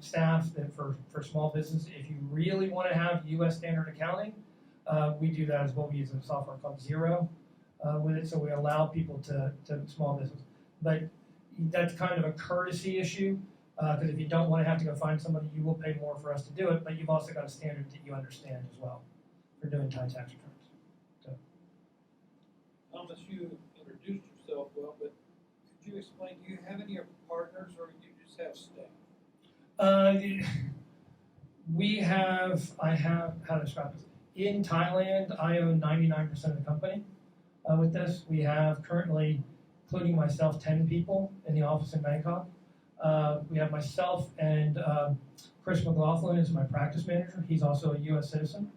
staff that for small business. If you really want to have U.S. standard accounting, we do that as well. We use a software called Xero with it, so we allow people to small business. But that's kind of a courtesy issue because if you don't want to have to go find somebody, you will pay more for us to do it. But you've also got a standard that you understand as well for doing Thai tax returns. Thomas, you introduced yourself well, but could you explain, do you have any partners or do you just have staff? I have, how to describe this? In Thailand, I own 99% of the company with this. We have currently, including myself, 10 people in the office in Bangkok. We have myself and Chris McLaughlin is my practice manager. He's also a U.S. citizen.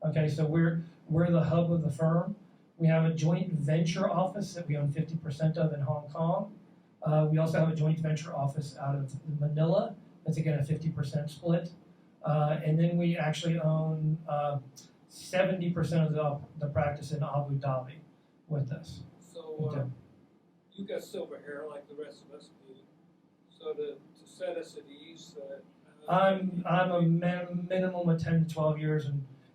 Okay, so we're the hub of the firm. We have a joint venture office that we own 50% of in Hong Kong. We also have a joint venture office out of Manila. That's again a 50% split. And then we actually own 70% of the practice in Abu Dhabi with us. So you got silver hair like the rest of us do. So to set us at ease, I'm a minimum of 10 to 12 years,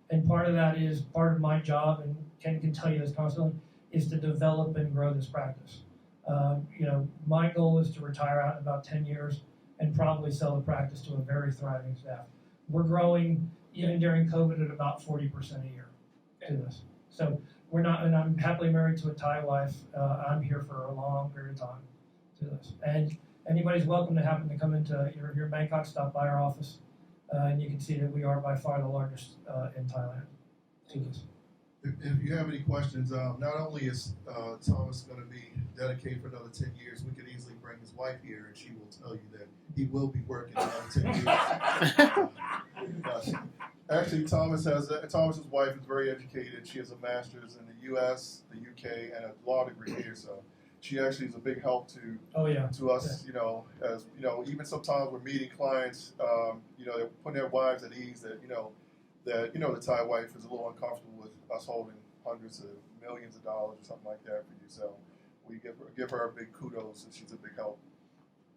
and part of that is part of my job, and Ken can tell you this constantly, is to develop and grow this practice. My goal is to retire out in about 10 years and probably sell the practice to a very thriving staff. We're growing, even during COVID, at about 40% a year to this. So we're not, and I'm happily married to a Thai wife. I'm here for a long period of time to this. And anybody's welcome to happen to come into, if you're in Bangkok, stop by our office. And you can see that we are by far the largest in Thailand to this. If you have any questions, not only is Thomas going to be dedicated for another 10 years, we could easily bring his wife here and she will tell you that he will be working another 10 years. Actually, Thomas's wife is very educated. She has a master's in the U.S., the U.K., and a law degree here. So she actually is a big help to us. You know, as you know, even sometimes we're meeting clients. You know, they're putting their wives at ease that the Thai wife is a little uncomfortable with us holding hundreds of millions of dollars or something like that for you. So we give her a big kudos, and she's a big help.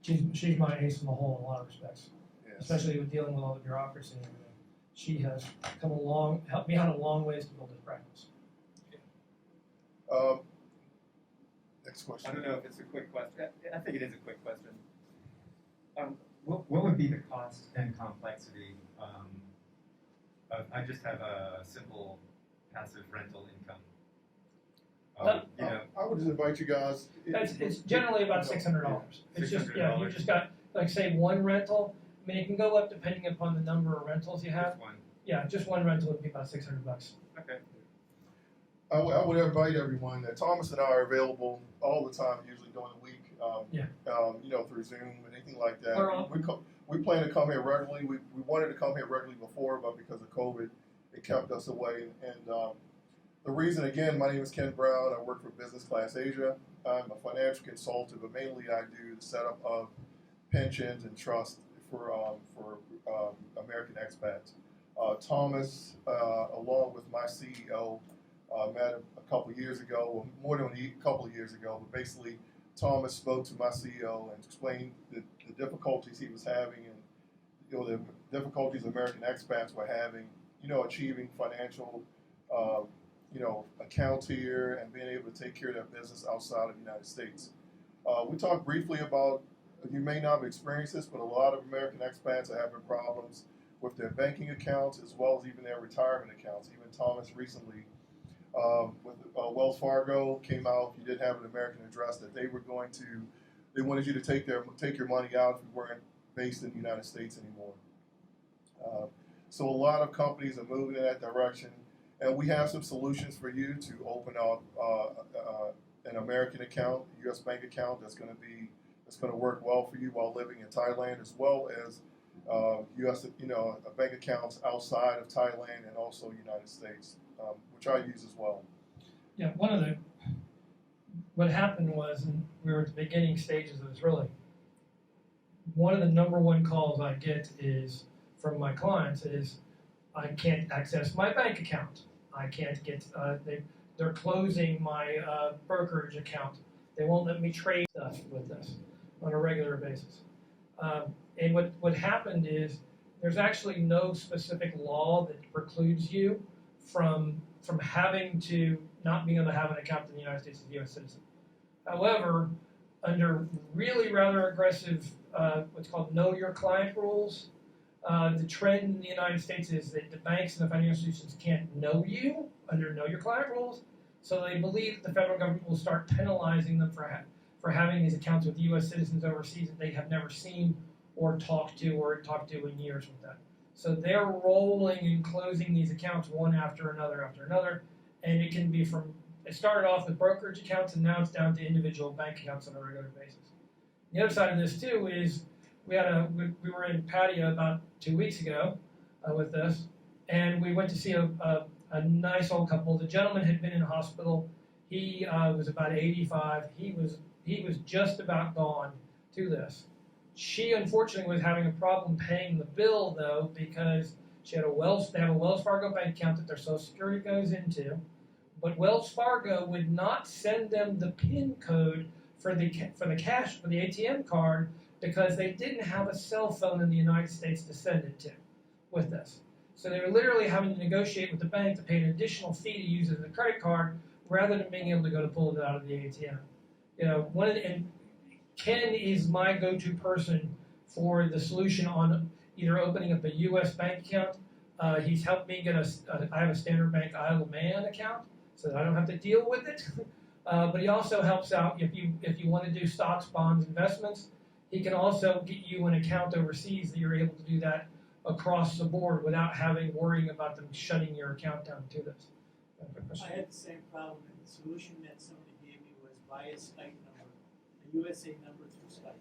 She's my ace in the hole in a lot of respects, Yes. especially with dealing with all the bureaucracy and everything. She has helped me out a long ways to build this practice. Next question. I don't know if it's a quick question. I think it is a quick question. What would be the cost and complexity? I just have a simple passive rental income. I would just invite you guys. It's generally about $600. It's just you just got like say one rental. I mean, it can go up depending upon the number of rentals you have. Just one. Yeah, just one rental would be about $600. Okay. I would invite everyone that Thomas and I are available all the time, usually during the week. You know, through Zoom and anything like that. We plan to come here regularly. We wanted to come here regularly before, but because of COVID, it kept us away. And the reason, again, my name is Ken Brown. I work for Business Class Asia. I'm a financial consultant, but mainly I do the setup of pensions and trusts for American Expats. Thomas, along with my CEO, met a couple years ago, well, more than a couple of years ago, but basically Thomas spoke to my CEO and explained the difficulties he was having and the difficulties American expats were having, achieving financial accounts here and being able to take care of their business outside of the United States. We talked briefly about, you may not have experienced this, but a lot of American expats are having problems with their banking accounts as well as even their retirement accounts. Even Thomas recently with Wells Fargo came out, if you didn't have an American address, that they wanted you to take your money out if you weren't based in the United States anymore. So a lot of companies are moving in that direction, and we have some solutions for you to open up an American account, a U.S. bank account that's going to work well for you while living in Thailand, as well as U.S. Bank accounts outside of Thailand and also United States, which I use as well. Yeah, what happened was, and we were at the beginning stages of this, really, one of the number one calls I get is from my clients is, I can't access my bank account. I can't get, they're closing my brokerage account. They won't let me trade stuff with this on a regular basis. And what happened is, there's actually no specific law that precludes you from having to not being able to have an account in the United States as a U.S. citizen. However, under really rather aggressive, what's called know your client rules, the trend in the United States is that the banks and the financial institutions can't know you under know your client rules, so they believe that the federal government will start penalizing them for having these accounts with U.S. citizens overseas that they have never seen or talked to in years with them. So they're rolling and closing these accounts one after another, and it can be it started off with brokerage accounts, and now it's down to individual bank accounts on a regular basis. The other side of this too is we were in Pattaya about 2 weeks ago with this, and we went to see a nice old couple. The gentleman had been in hospital. He was about 85. He was just about gone to this. She unfortunately was having a problem paying the bill though, because they have a Wells Fargo bank account that their Social Security goes into, but Wells Fargo would not send them the PIN code for the ATM card because they didn't have a cell phone in the United States to send it to with this. So they were literally having to negotiate with the bank to pay an additional fee to use it as a credit card rather than being able to go to pull it out of the ATM. And Ken is my go-to person for the solution on either opening up a U.S. bank account. He's helped me get I have a Standard Bank Isle of Man account, so that I don't have to deal with it. But he also helps out if you want to do stocks, bonds, investments. He can also get you an account overseas that you're able to do that across the board without worrying about them shutting your account down to this. I had the same problem, and the solution that somebody gave me was buy a Skype number, a USA number through Skype.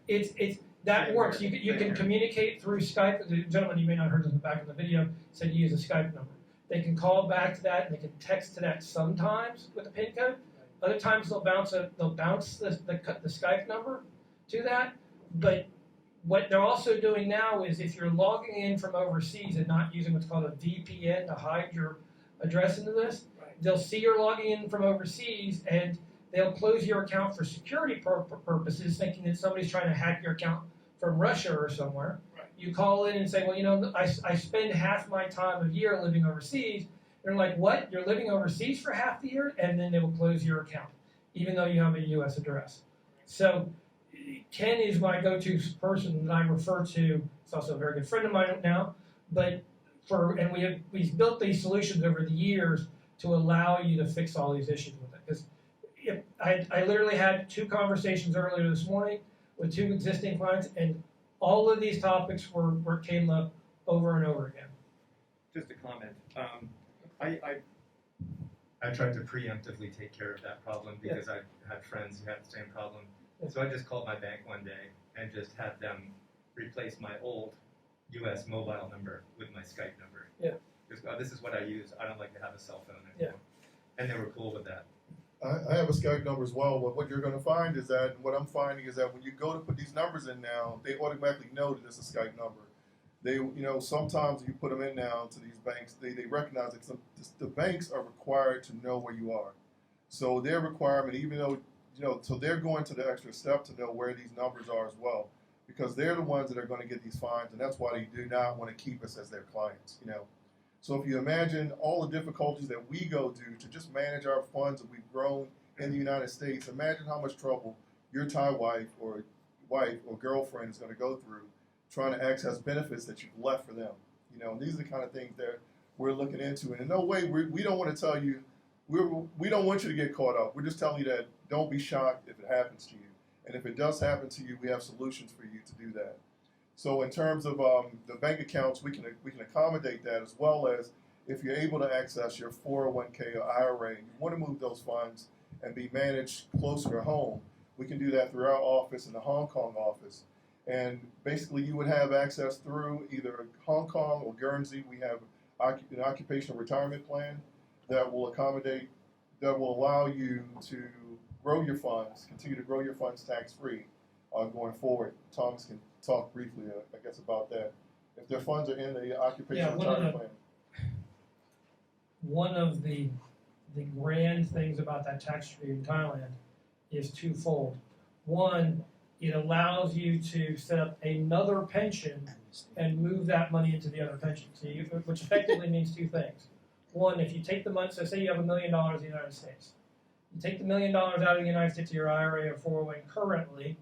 It's that works. You can communicate through Skype. The gentleman, you may not have heard in the back of the video, said you use a Skype number. They can call back to that, and they can text to that sometimes with a PIN code. Other times they'll bounce the Skype number to that. But what they're also doing now is if you're logging in from overseas and not using what's called a VPN to hide your address into this, they'll see you're logging in from overseas and they'll close your account for security purposes, thinking that somebody's trying to hack your account from Russia or somewhere. Right. You call in and say, well, you know, I spend half my time of year living overseas. They're like, what? You're living overseas for half the year? And then they will close your account, even though you have a U.S. address. So Ken is my go-to person that I refer to. He's also a very good friend of mine now. But we've built these solutions over the years to allow you to fix all these issues with it. Because I literally had 2 conversations earlier this morning with 2 existing clients, and all of these topics came up over and over again. Just a comment. I tried to preemptively take care of that problem because I had friends who had the same problem. So I just called my bank one day and just had them replace my old U.S. mobile number with my Skype number. Yeah. Because this is what I use. I don't like to have a cell phone anymore. Yeah. And they were cool with that. I have a Skype number as well, but what you're going to find is that, what I'm finding is that when you go to put these numbers in now, they automatically know that it's a Skype number. They, you know, sometimes you put them in now to these banks, they recognize that the banks are required to know where you are. So their requirement, even though, you know, so they're going to the extra step to know where these numbers are as well, because they're the ones that are going to get these fines, and that's why they do not want to keep us as their clients, you know. So if you imagine all the difficulties that we go through to just manage our funds that we've grown in the United States, imagine how much trouble your Thai wife or girlfriend is going to go through trying to access benefits that you've left for them. You know, and these are the kind of things that we're looking into. And in no way, we don't want to tell you, we don't want you to get caught up. We're just telling you that don't be shocked if it happens to you. And if it does happen to you, we have solutions for you to do that. So in terms of the bank accounts, we can accommodate that, as well as if you're able to access your 401k or IRA, and you want to move those funds and be managed closer to home, we can do that through our office in the Hong Kong office. And basically you would have access through either Hong Kong or Guernsey. We have an occupational retirement plan that will accommodate, that will allow you to grow your funds, continue to grow your funds tax-free going forward. Thomas can talk briefly, I guess, about that. If their funds are in the occupational retirement plan. One of the grand things about that tax tree in Thailand is twofold. One, it allows you to set up another pension and move that money into the other pension. So which effectively means 2 things. One, if you take the money, so say you have $1 million in the United States. You take the $1 million out of the United States to your IRA or 401 currently,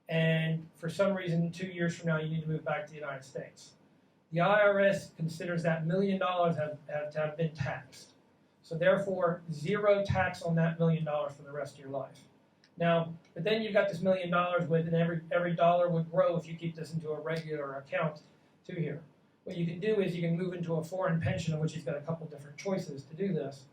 and for some reason 2 years from now you need to move back to the United States. The IRS considers that $1 million to have been taxed. So therefore, 0 tax on that $1 million for the rest of your life. Now, but then you've got this $1 million with, and every dollar would grow if you keep this into a regular account to here. What you can do is you can move into a foreign pension, of which he's got a couple different choices to do this.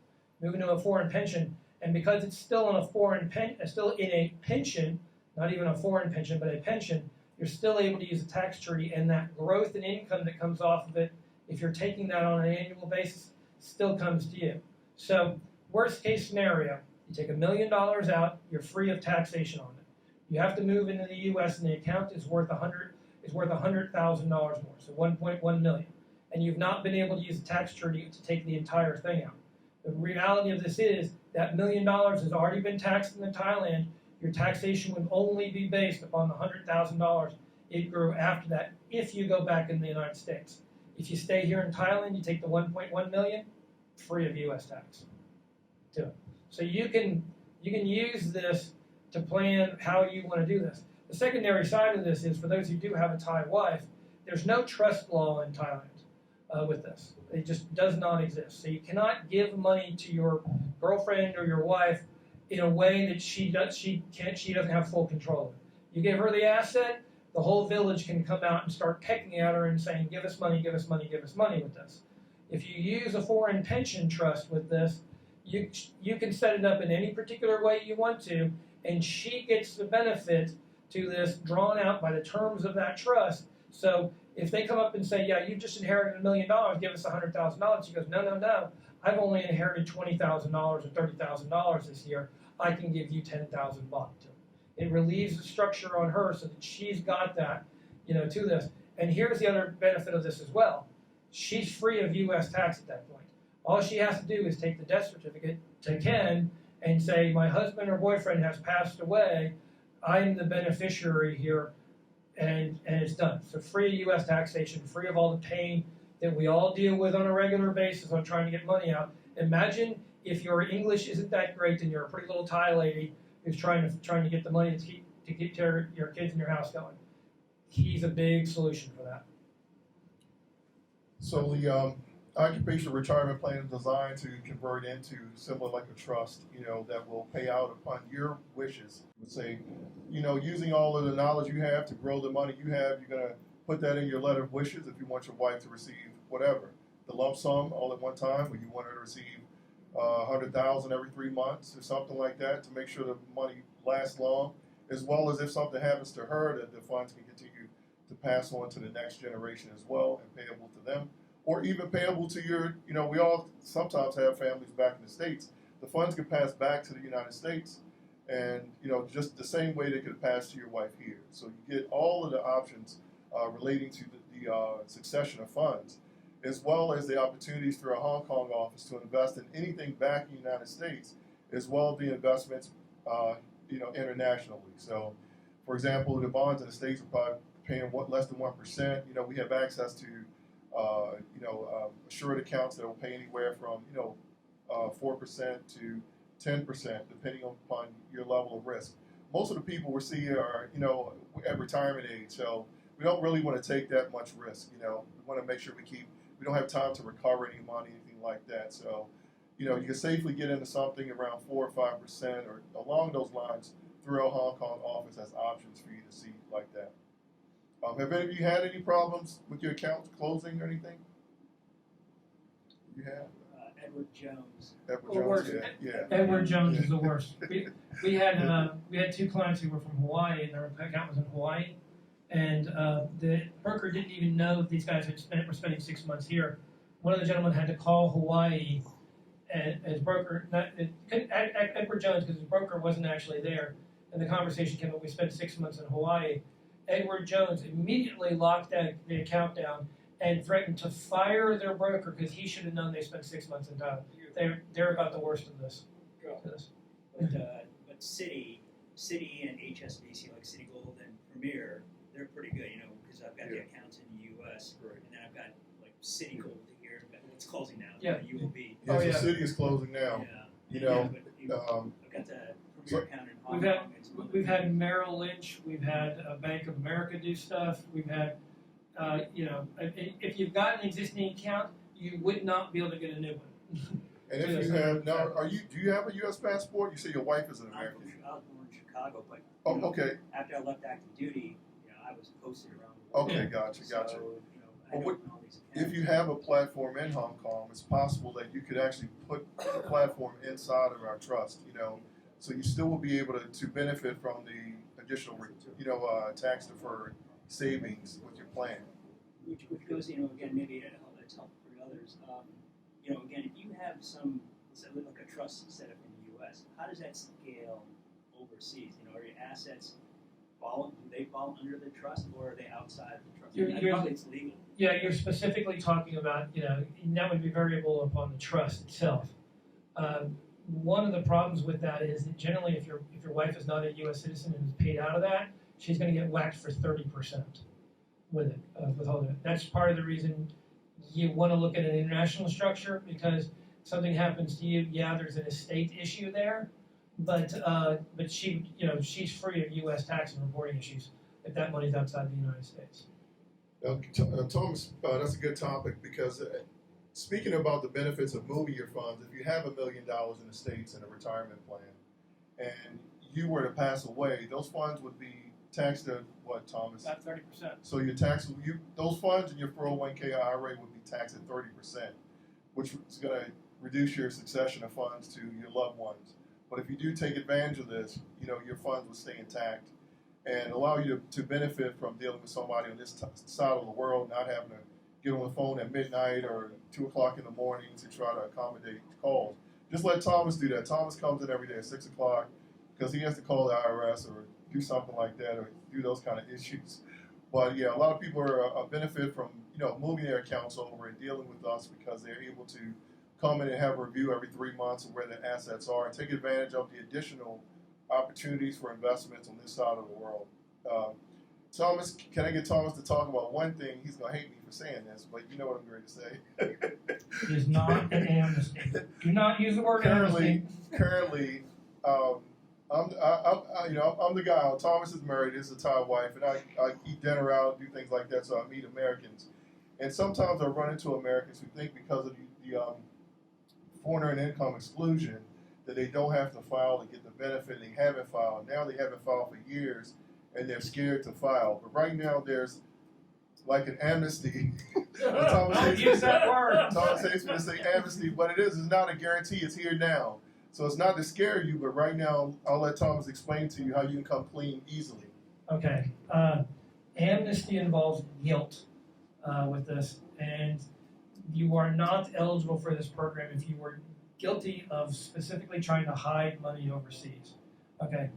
Move into a foreign pension, and because it's still in a pension, not even a foreign pension, but a pension, you're still able to use a tax treaty, and that growth in income that comes off of it, if you're taking that on an annual basis, still comes to you. So, worst case scenario, you take $1 million out, you're free of taxation on it. You have to move into the U.S. and the account is worth $100,000 more, so 1.1 million, and you've not been able to use a tax treaty to take the entire thing out. The reality of this is that $1 million has already been taxed in Thailand. Your taxation would only be based upon the $100,000 it grew after that if you go back in the United States. If you stay here in Thailand, you take the 1.1 million, free of U.S. tax. So you can use this to plan how you want to do this. The secondary side of this is, for those who do have a Thai wife, there's no trust law in Thailand with this. It just does not exist. So you cannot give money to your girlfriend or your wife in a way that she doesn't have full control of it. You give her the asset, the whole village can come out and start pecking at her and saying, give us money, give us money, give us money with this. If you use a foreign pension trust with this, You can set it up in any particular way you want to, and she gets the benefit to this drawn out by the terms of that trust. So if they come up and say, yeah, you just inherited $1 million, give us $100,000, she goes, no, I've only inherited $20,000 or $30,000 this year. I can give you $10,000. It relieves the structure on her so that she's got that, to this. And here's the other benefit of this as well. She's free of U.S. tax at that point. All she has to do is take the death certificate to Ken and say, my husband or boyfriend has passed away. I'm the beneficiary here, and it's done. So free of U.S. taxation, free of all the pain that we all deal with on a regular basis on trying to get money out. Imagine if your English isn't that great and you're a pretty little Thai lady who's trying to get the money to keep your kids in your house going. He's a big solution for that. So the occupational retirement plan is designed to convert into similar like a trust, that will pay out upon your wishes. Would say, using all of the knowledge you have to grow the money you have, you're gonna put that in your letter of wishes if you want your wife to receive whatever, the lump sum all at one time, or you want her to receive $100,000 every 3 months or something like that to make sure the money lasts long, as well as if something happens to her, that the funds can continue to pass on to the next generation as well and payable to them. Or even payable to your, we all sometimes have families back in the States. The funds can pass back to the United States and, just the same way they could pass to your wife here. So you get all of the options relating to the succession of funds, as well as the opportunities through our Hong Kong office to invest in anything back in the United States, as well as the investments, internationally. So, for example, the bonds in the States are probably paying less than 1%. We have access to assured accounts that will pay anywhere from 4% to 10%, depending upon your level of risk. Most of the people we see are at retirement age, so we don't really want to take that much risk. We want to make sure we don't have time to recover any money, anything like that. So you can safely get into something around 4 or 5% or along those lines through our Hong Kong office as options for you to see like that. Have any of you had any problems with your account closing or anything? You have? Edward Jones. Edward Or worse. Jones, yeah. Edward Jones is the worst. We had 2 clients who were from Hawaii, and their account was in Hawaii, and the broker didn't even know these guys were spending 6 months here. One of the gentlemen had to call Hawaii as broker, Edward Jones, because his broker wasn't actually there, and the conversation came up. We spent 6 months in Hawaii. Edward Jones immediately locked the account down and threatened to fire their broker because he should have known they spent 6 months in Thailand. They're about the worst of this. But Citi and HSBC, like Citigold and Premier, they're pretty good, because I've got the accounts in the U.S. and then I've got like Citigold here. It's closing now. Yeah. UOB. Yeah, so Citi is closing now. Yeah. I've got the Premier account in Hong Kong. We've had Merrill Lynch, we've had Bank of America do stuff, we've had, if you've got an existing account, you would not be able to get a new one. And if you have now, do you have a U.S. passport? You say your wife is an American. I was born in Chicago, but okay. After I left active duty, I was posted around the world. Okay, gotcha. So, I don't know these accounts. If you have a platform in Hong Kong, it's possible that you could actually put the platform inside of our trust. So you still will be able to benefit from the additional, tax deferred savings with your plan. Which goes, again, maybe it's helpful for others. Again, if you have some, let's say, like a trust set up in the U.S., how does that scale overseas? Are your assets do they fall under the trust, or are they outside the trust? Probably it's legal. Yeah, you're specifically talking about, and that would be variable upon the trust itself. One of the problems with that is that generally, if your wife is not a U.S. citizen and is paid out of that, she's going to get whacked for 30% with it, withholding it. That's part of the reason you want to look at an international structure, because if something happens to you, yeah, there's an estate issue there, but she's free of U.S. tax and reporting issues if that money's outside the United States. Thomas, that's a good topic, because speaking about the benefits of moving your funds, if you have $1 million in the States in a retirement plan, and you were to pass away, those funds would be taxed at what, Thomas? About 30%. So your those funds in your 401k IRA would be taxed at 30%, which is going to reduce your succession of funds to your loved ones. But if you do take advantage of this, your funds will stay intact and allow you to benefit from dealing with somebody on this side of the world, not having to get on the phone at midnight or 2 o'clock in the morning to try to accommodate calls. Just let Thomas do that. Thomas comes in every day at 6 o'clock because he has to call the IRS or do something like that or do those kind of issues. But yeah, a lot of people are benefit from moving their accounts over and dealing with us because they're able to come in and have a review every 3 months of where their assets are and take advantage of the additional opportunities for investments on this side of the world. Thomas, can I get Thomas to talk about one thing? He's going to hate me for saying this, but you know what I'm going to say. It is not an amnesty. Do not use the word amnesty. Currently, I'm the guy. Thomas is married. This is a Thai wife, and I eat dinner out, do things like that. So I meet Americans, and sometimes I run into Americans who think because of the foreigner and income exclusion that they don't have to file to get the benefit. They haven't filed. Now they haven't filed for years, and they're scared to file. But right now there's like an amnesty. Don't use that word. Thomas hates me to say amnesty, but it is. It's not a guarantee. It's here now. So it's not to scare you, but right now I'll let Thomas explain to you how you can come clean easily. Okay. Amnesty involves guilt with this, and you are not eligible for this program if you were guilty of specifically trying to hide money overseas. Okay.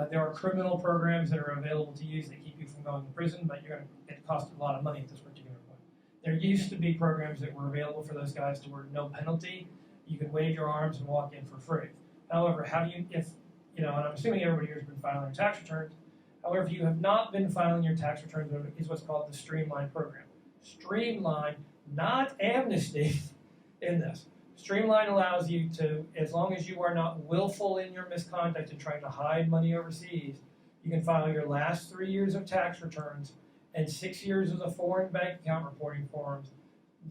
There are criminal programs that are available to use that keep you from going to prison, but it costs a lot of money at this particular point. There used to be programs that were available for those guys to where no penalty. You can wave your arms and walk in for free. However, and I'm assuming everybody here has been filing their tax returns. However, if you have not been filing your tax returns, is what's called the Streamline program. Streamline, not amnesty in this. Streamline allows you to, as long as you are not willful in your misconduct and trying to hide money overseas, you can file your last 3 years of tax returns and 6 years of the foreign bank account reporting forms,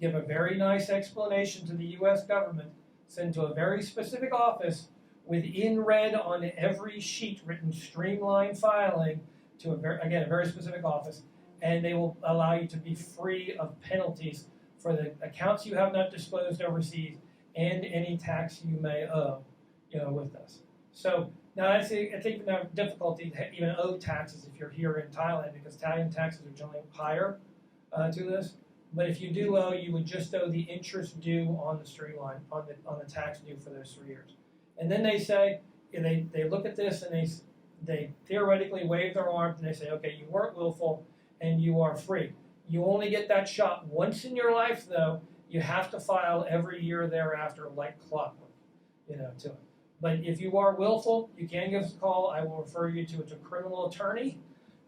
give a very nice explanation to the U.S. government, send to a very specific office with in red on every sheet written streamline filing to a very specific office, and they will allow you to be free of penalties for the accounts you have not disclosed overseas and any tax you may owe, with us. So now it's even a difficulty to even owe taxes if you're here in Thailand because Italian taxes are generally higher to this. But if you do owe, you would just owe the interest due on the streamline, on the tax due for those 3 years. And then they say, they look at this and they theoretically wave their arms and they say, okay, you weren't willful and you are free. You only get that shot once in your life, though. You have to file every year thereafter like clockwork, to it. But if you are willful, you can give us a call. I will refer you to a criminal attorney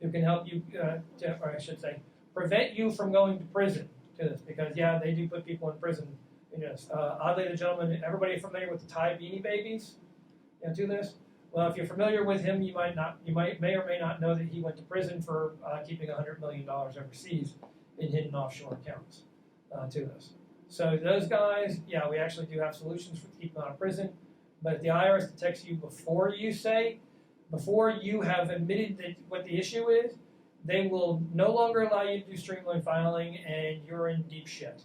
who can help you, or I should say, prevent you from going to prison to this. Because, yeah, they do put people in prison. Oddly, the gentleman, everybody familiar with the Thai Beanie Babies to this? Well, if you're familiar with him, you may or may not know that he went to prison for keeping $100 million overseas in hidden offshore accounts to this. So those guys, yeah, we actually do have solutions for keeping them out of prison. But if the IRS detects you before you have admitted that what the issue is, they will no longer allow you to do streamline filing, and you're in deep shit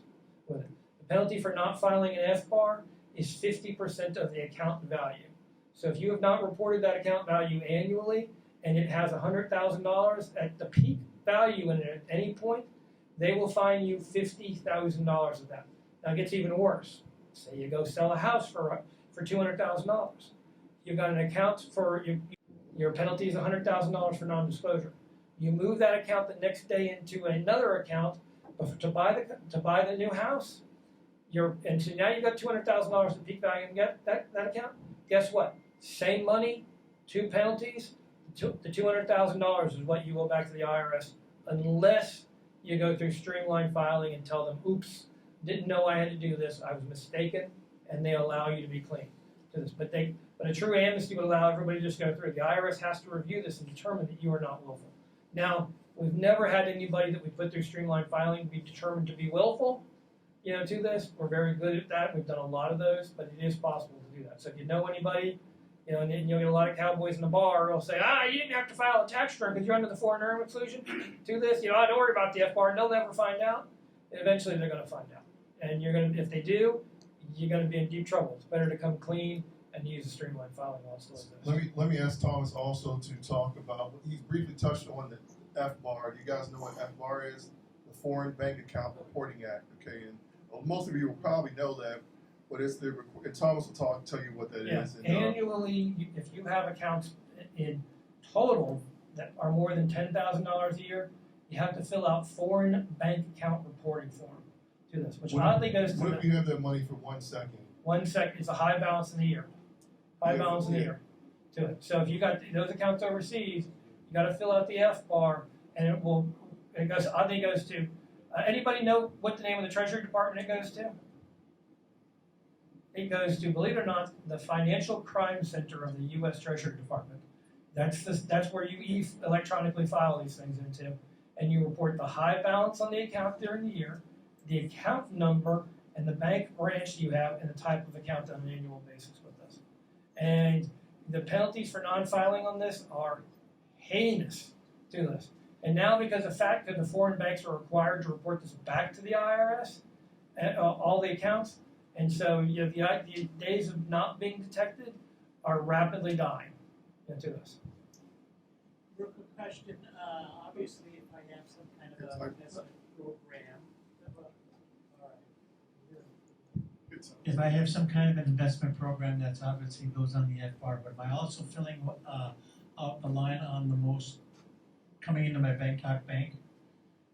with it. The penalty for not filing an FBAR is 50% of the account value. So if you have not reported that account value annually, and it has $100,000 at the peak value and at any point, they will fine you $50,000 of that. Now it gets even worse. Say you go sell a house for $200,000. You've got an account for your penalty is $100,000 for non-disclosure. You move that account the next day into another account to buy the new house. And so now you've got $200,000 of peak value and get that account. Guess what? Same money, 2 penalties. The $200,000 is what you owe back to the IRS unless you go through streamline filing and tell them, oops, didn't know I had to do this, I was mistaken, and they allow you to be clean to this. But a true amnesty would allow everybody to just go through. The IRS has to review this and determine that you are not willful. Now, we've never had anybody that we put through streamline filing be determined to be willful, to this. We're very good at that. We've done a lot of those, but it is possible to do that. So if you know anybody, and you'll get a lot of cowboys in the bar who'll say, you didn't have to file a tax return because you're under the foreign earner exclusion. Do this, don't worry about the FBAR. They'll never find out. And eventually they're going to find out. And if they do, you're going to be in deep trouble. It's better to come clean and use a streamlined filing law still exists. Let me ask Thomas also to talk about. He's briefly touched on the FBAR. Do you guys know what FBAR is? The Foreign Bank Account Reporting Act. Okay, and most of you will probably know that, but it's the. And Thomas will tell you what that is. And, annually, if you have accounts in total that are more than $10,000 a year, you have to fill out foreign bank account reporting form to this, which oddly goes to. What if you have that money for 1 second? 1 second, it's a high balance in the year. High balance in the year to it. So if you got those accounts overseas, you got to fill out the FBAR, and it goes. Oddly goes to. Anybody know what the name of the Treasury Department it goes to? It goes to, believe it or not, the Financial Crime Center of the U.S. Treasury Department. That's where you electronically file these things into, and you report the high balance on the account during the year, the account number, and the bank branch you have, and the type of account on an annual basis with this. And the penalties for non-filing on this are heinous to this. And now, because of the fact that the foreign banks are required to report this back to the IRS, all the accounts, and so the days of not being detected are rapidly dying into this. Real quick question. Obviously, if I have some kind of a investment program, if I have some kind of an investment program that's obviously goes on the FBAR, but am I also filling out the line on the most coming into my Bangkok bank,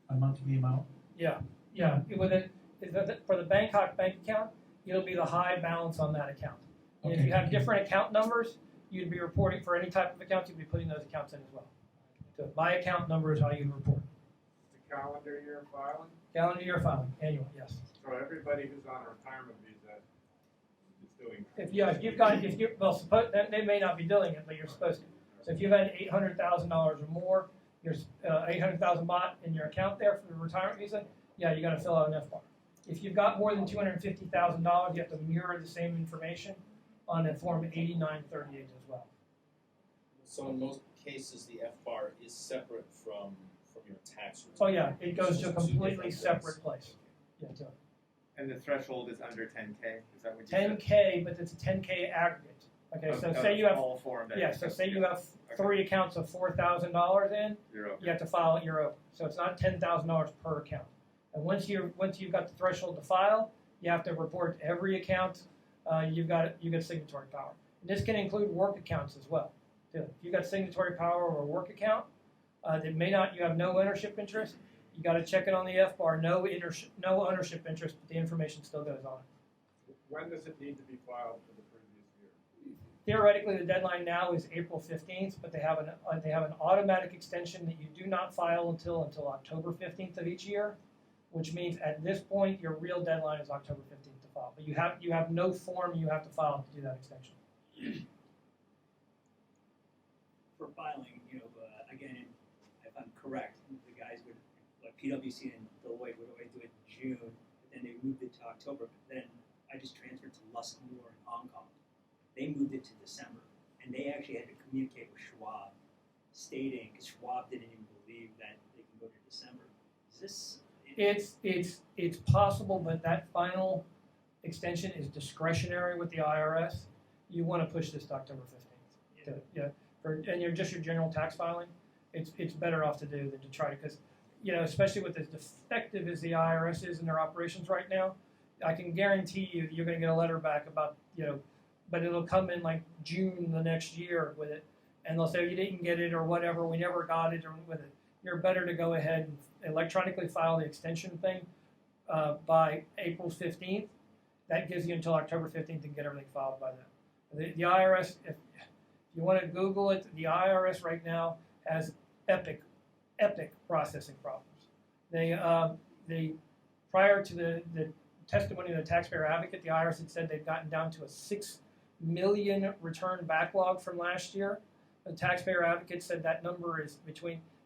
a monthly amount? Yeah. For the Bangkok bank account, it'll be the high balance on that account. And if you have different account numbers, you'd be reporting for any type of account, you'd be putting those accounts in as well. So my account number is how you report. The calendar year filing? Calendar year filing, annual, yes. So everybody who's on a retirement visa is doing that? Suppose they may not be doing it, but you're supposed to. So if you've had $800,000 or more, you're 800,000 baht in your account there for the retirement visa, yeah, you got to fill out an FBAR. If you've got more than $250,000, you have to mirror the same information on a form 8938 as well. So in most cases, the FBAR is separate from your tax return. Oh yeah, it goes to a completely separate place. Yeah, to And the threshold is under 10K. Is that what you said? 10K, but it's a 10K aggregate. Okay, so say you have all foreign bank so say you have 3 accounts of $4,000 in, you have to file it year over. So it's not $10,000 per account. And once you've got the threshold to file, you have to report every account. You get signatory power. And this can include work accounts as well. Too. If you've got signatory power or a work account you have no ownership interest, you got to check it on the FBAR. No ownership interest, but the information still goes on. When does it need to be filed for the previous year? Theoretically, the deadline now is April 15th, but they have an automatic extension that you do not file until October 15th of each year, which means at this point your real deadline is October 15th to file. But you have no form you have to file to do that extension. For filing, again, if I'm correct, the guys would, like PwC and Deloitte would always do it in June, but then they moved it to October. But then I just transferred to Luxembourg in Hong Kong. They moved it to December, and they actually had to communicate with Schwab, stating because Schwab didn't even believe that they can go to December. Is this? It's possible, but that final extension is discretionary with the IRS. You want to push this to October 15th. And your general tax filing, it's better off to do than to try to, because especially with as effective as the IRS is in their operations right now, I can guarantee you that you're going to get a letter back about but it'll come in like June the next year with it, and they'll say you didn't get it or whatever, we never got it or with it. You're better to go ahead and electronically file the extension thing by April 15th. That gives you until October 15th to get everything filed by then. The IRS, if you want to Google it, the IRS right now has epic processing problems. They prior to the testimony of the taxpayer advocate, the IRS had said they've gotten down to a 6 million return backlog from last year. The taxpayer advocate said that number is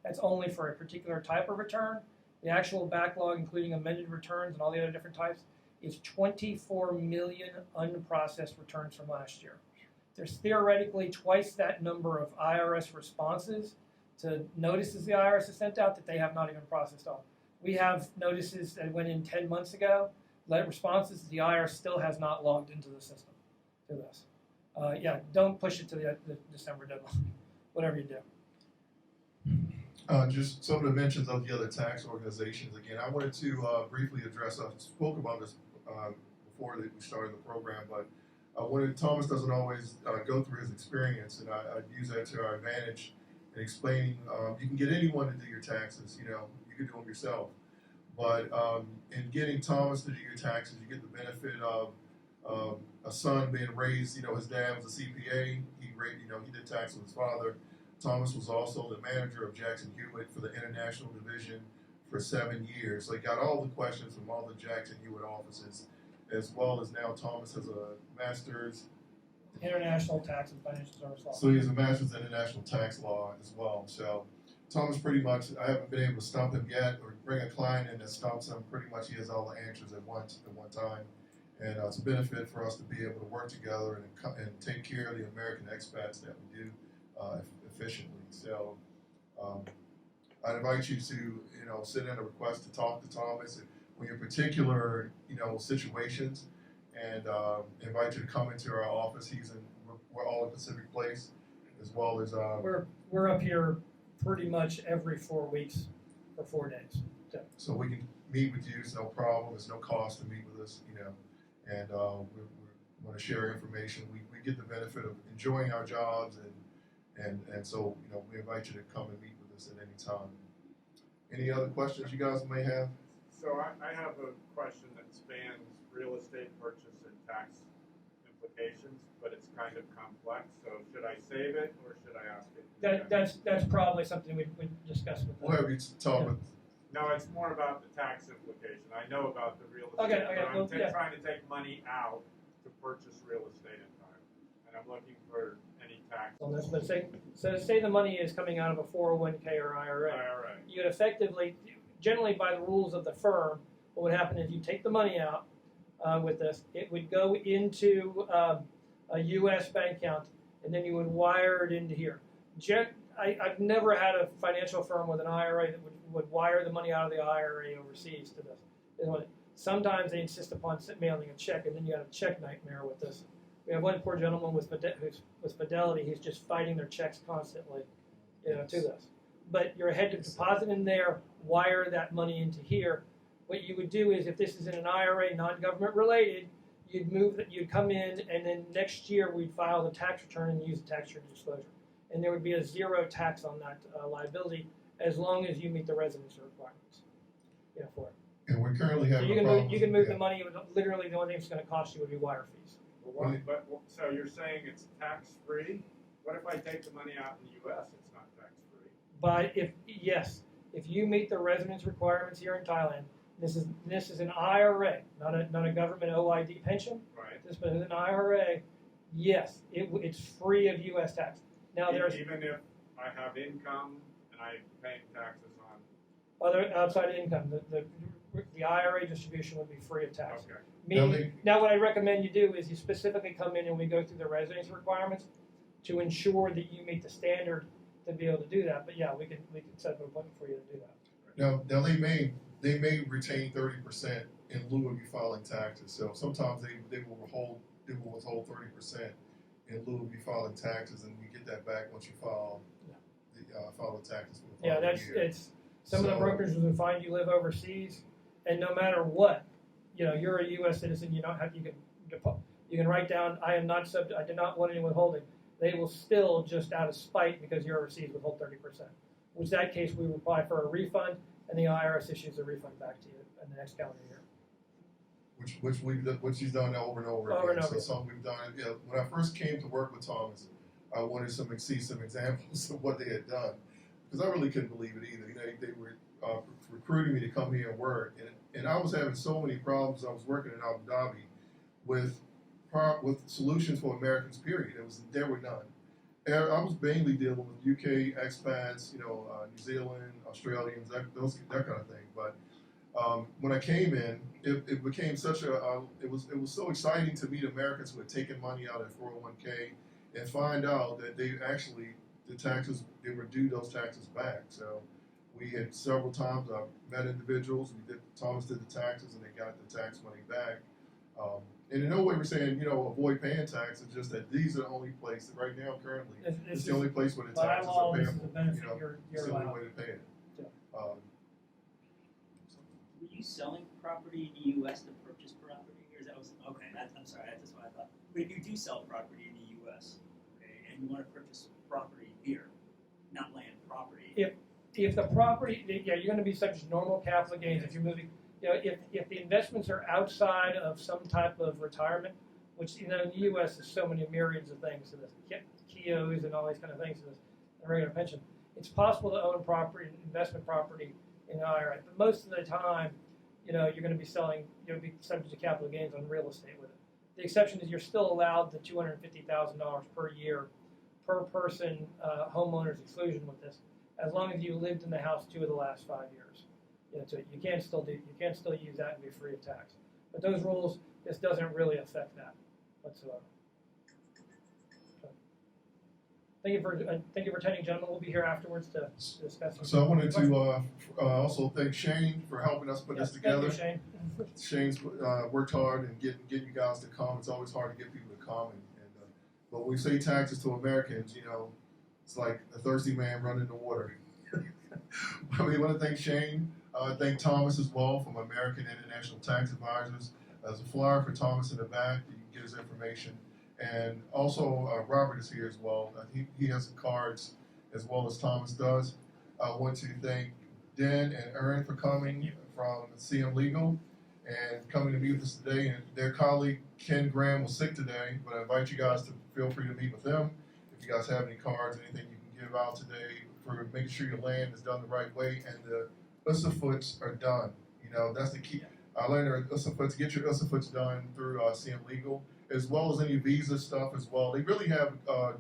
that's only for a particular type of return. The actual backlog, including amended returns and all the other different types, is 24 million unprocessed returns from last year. There's theoretically twice that number of IRS responses to notices the IRS has sent out that they have not even processed all. We have notices that went in 10 months ago The response is the IRS still has not logged into the system to this. Yeah, don't push it to the December deadline, whatever you do. Just some of the mentions of the other tax organizations. Again, I wanted to briefly address, I spoke about this before we started the program, but Thomas doesn't always go through his experience, and I use that to our advantage in explaining you can get anyone to do your taxes, you can do them yourself. But in getting Thomas to do your taxes, you get the benefit of a son being raised, his dad was a CPA, he did tax with his father. Thomas was also the manager of Jackson Hewitt for the international division for 7 years. So he got all the questions from all the Jackson Hewitt offices, as well as now Thomas has a master's. International Tax and Financial Service Law. So he has a master's in international tax law as well. So Thomas pretty much, I haven't been able to stump him yet or bring a client in that stumps him. Pretty much he has all the answers at one time. And it's a benefit for us to be able to work together and take care of the American expats that we do efficiently. So I'd invite you to, send in a request to talk to Thomas when your particular, situations, and invite you to come into our office. We're all in Pacific Place, as well as we're up here pretty much every 4 weeks for 4 days. So we can meet with you. It's no problem. There's no cost to meet with us, and we want to share information. We get the benefit of enjoying our jobs, and so we invite you to come and meet with us at any time. Any other questions you guys may have? So I have a question that spans real estate purchase and tax implications, but it's kind of complex. So should I save it or should I ask it? That's probably something we discuss with them. Whoever you talk with. No, it's more about the tax implication. I know about the real estate, but I'm trying to take money out to purchase real estate in time, and I'm looking for any tax on this. But say the money is coming out of a 401k or IRA. You'd effectively, generally by the rules of the firm, what would happen is you take the money out with this. It would go into a U.S. bank account, and then you would wire it into here. I've never had a financial firm with an IRA that would wire the money out of the IRA overseas to this. Sometimes they insist upon mailing a check, and then you have a check nightmare with this. We have one poor gentleman with Fidelity. He's just fighting their checks constantly, to this. But you're ahead to deposit in there, wire that money into here. What you would do is, if this is in an IRA, non-government related, you'd come in, and then next year we'd file the tax return and use the tax return disclosure. And there would be a zero tax on that liability as long as you meet the residency requirements for it. And we're currently having you can move the money. Literally, the only thing it's going to cost you would be wire fees. So you're saying it's tax free? What if I take the money out in the U.S.? It's not tax free. But if you meet the residence requirements here in Thailand, this is an IRA, not a government OID pension. Right. This is an IRA. Yes, it's free of U.S. tax. Now even if I have income and I'm paying taxes on other outside income, the IRA distribution would be free of tax. Okay. Now, what I recommend you do is you specifically come in and we go through the residency requirements to ensure that you meet the standard to be able to do that. But yeah, we can set up an appointment for you to do that. Now they may retain 30% in lieu of you filing taxes. So sometimes they will withhold 30% in lieu of you filing taxes, and you get that back once you file the taxes for the following year. It's some of the brokers will find you live overseas, and no matter what, you're a U.S. citizen. You don't have you can write down I do not want any withholding. They will still, just out of spite because you're overseas, withhold 30%. In that case, we would apply for a refund, and the IRS issues a refund back to you in the next calendar year. Which he's done over and over again. So something we've done. When I first came to work with Thomas, I wanted to see some examples of what they had done, because I really couldn't believe it either. They were recruiting me to come here and work, and I was having so many problems. I was working in Abu Dhabi with solutions for Americans. Period. There were none. And I was mainly dealing with UK expats, New Zealand, Australians, that kind of thing. But when I came in, it became it was so exciting to meet Americans who had taken money out of 401k and find out that they were due those taxes back. So We had several times met individuals. Thomas did the taxes, and they got the tax money back. And in no way we're saying, avoid paying taxes. It's just that these are the only places right now, currently. It's the only place where the taxes are payable. It's the only way to pay it. Were you selling property in the U.S. to purchase property, or is that okay? I'm sorry, that's what I thought. But if you do sell property in the U.S., okay, and you want to purchase property here, not land, property. If the property, you're going to be subject to normal capital gains if you're moving. If the investments are outside of some type of retirement, which in the U.S. there's so many myriads of things to this, KIOs and all these kind of things to this, a regular pension. It's possible to own property, investment property in an IRA, but most of the time, you're going to be selling, you'll be subject to capital gains on real estate with it. The exception is you're still allowed the $250,000 per year per person homeowner's exclusion with this, as long as you lived in the house 2 of the last 5 years. So you can still use that and be free of tax. But those rules, this doesn't really affect that whatsoever. Thank you for attending, gentlemen. We'll be here afterwards to discuss. So I wanted to also thank Shane for helping us put this together. Thank you, Shane. Shane's worked hard and getting you guys to come. It's always hard to get people to come. But when we say taxes to Americans, it's like a thirsty man running the water. I want to thank Shane. Thank Thomas as well from American International Tax Advisors. There's a flyer for Thomas in the back. You can get his information. And also Robert is here as well. He has some cards as well as Thomas does. I want to thank Dan and Erin for coming from CM Legal and coming to meet with us today. And their colleague Ken Graham was sick today, but I invite you guys to feel free to meet with them. If you guys have any cards, anything you can give out today for making sure your land is done the right way and the USAFoots are done. That's the key. I learned USAFoots, get your USAFoots done through CM Legal, as well as any visa stuff as well. They really have,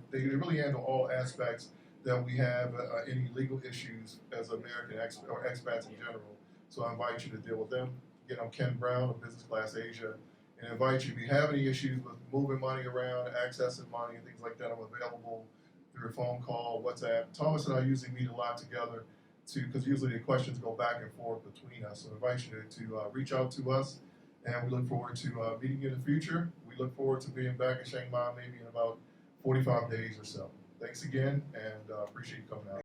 they really handle all aspects that we have any legal issues as American or expats in general. So I invite you to deal with them. Again, I'm Ken Brown of Business Class Asia, and I invite you, if you have any issues with moving money around, accessing money, and things like that, I'm available through a phone call, WhatsApp. Thomas and I usually meet a lot together because usually the questions go back and forth between us. So I invite you to reach out to us, and we look forward to meeting you in the future. We look forward to being back in Chiang Mai maybe in about 45 days or so. Thanks again, and appreciate you coming out.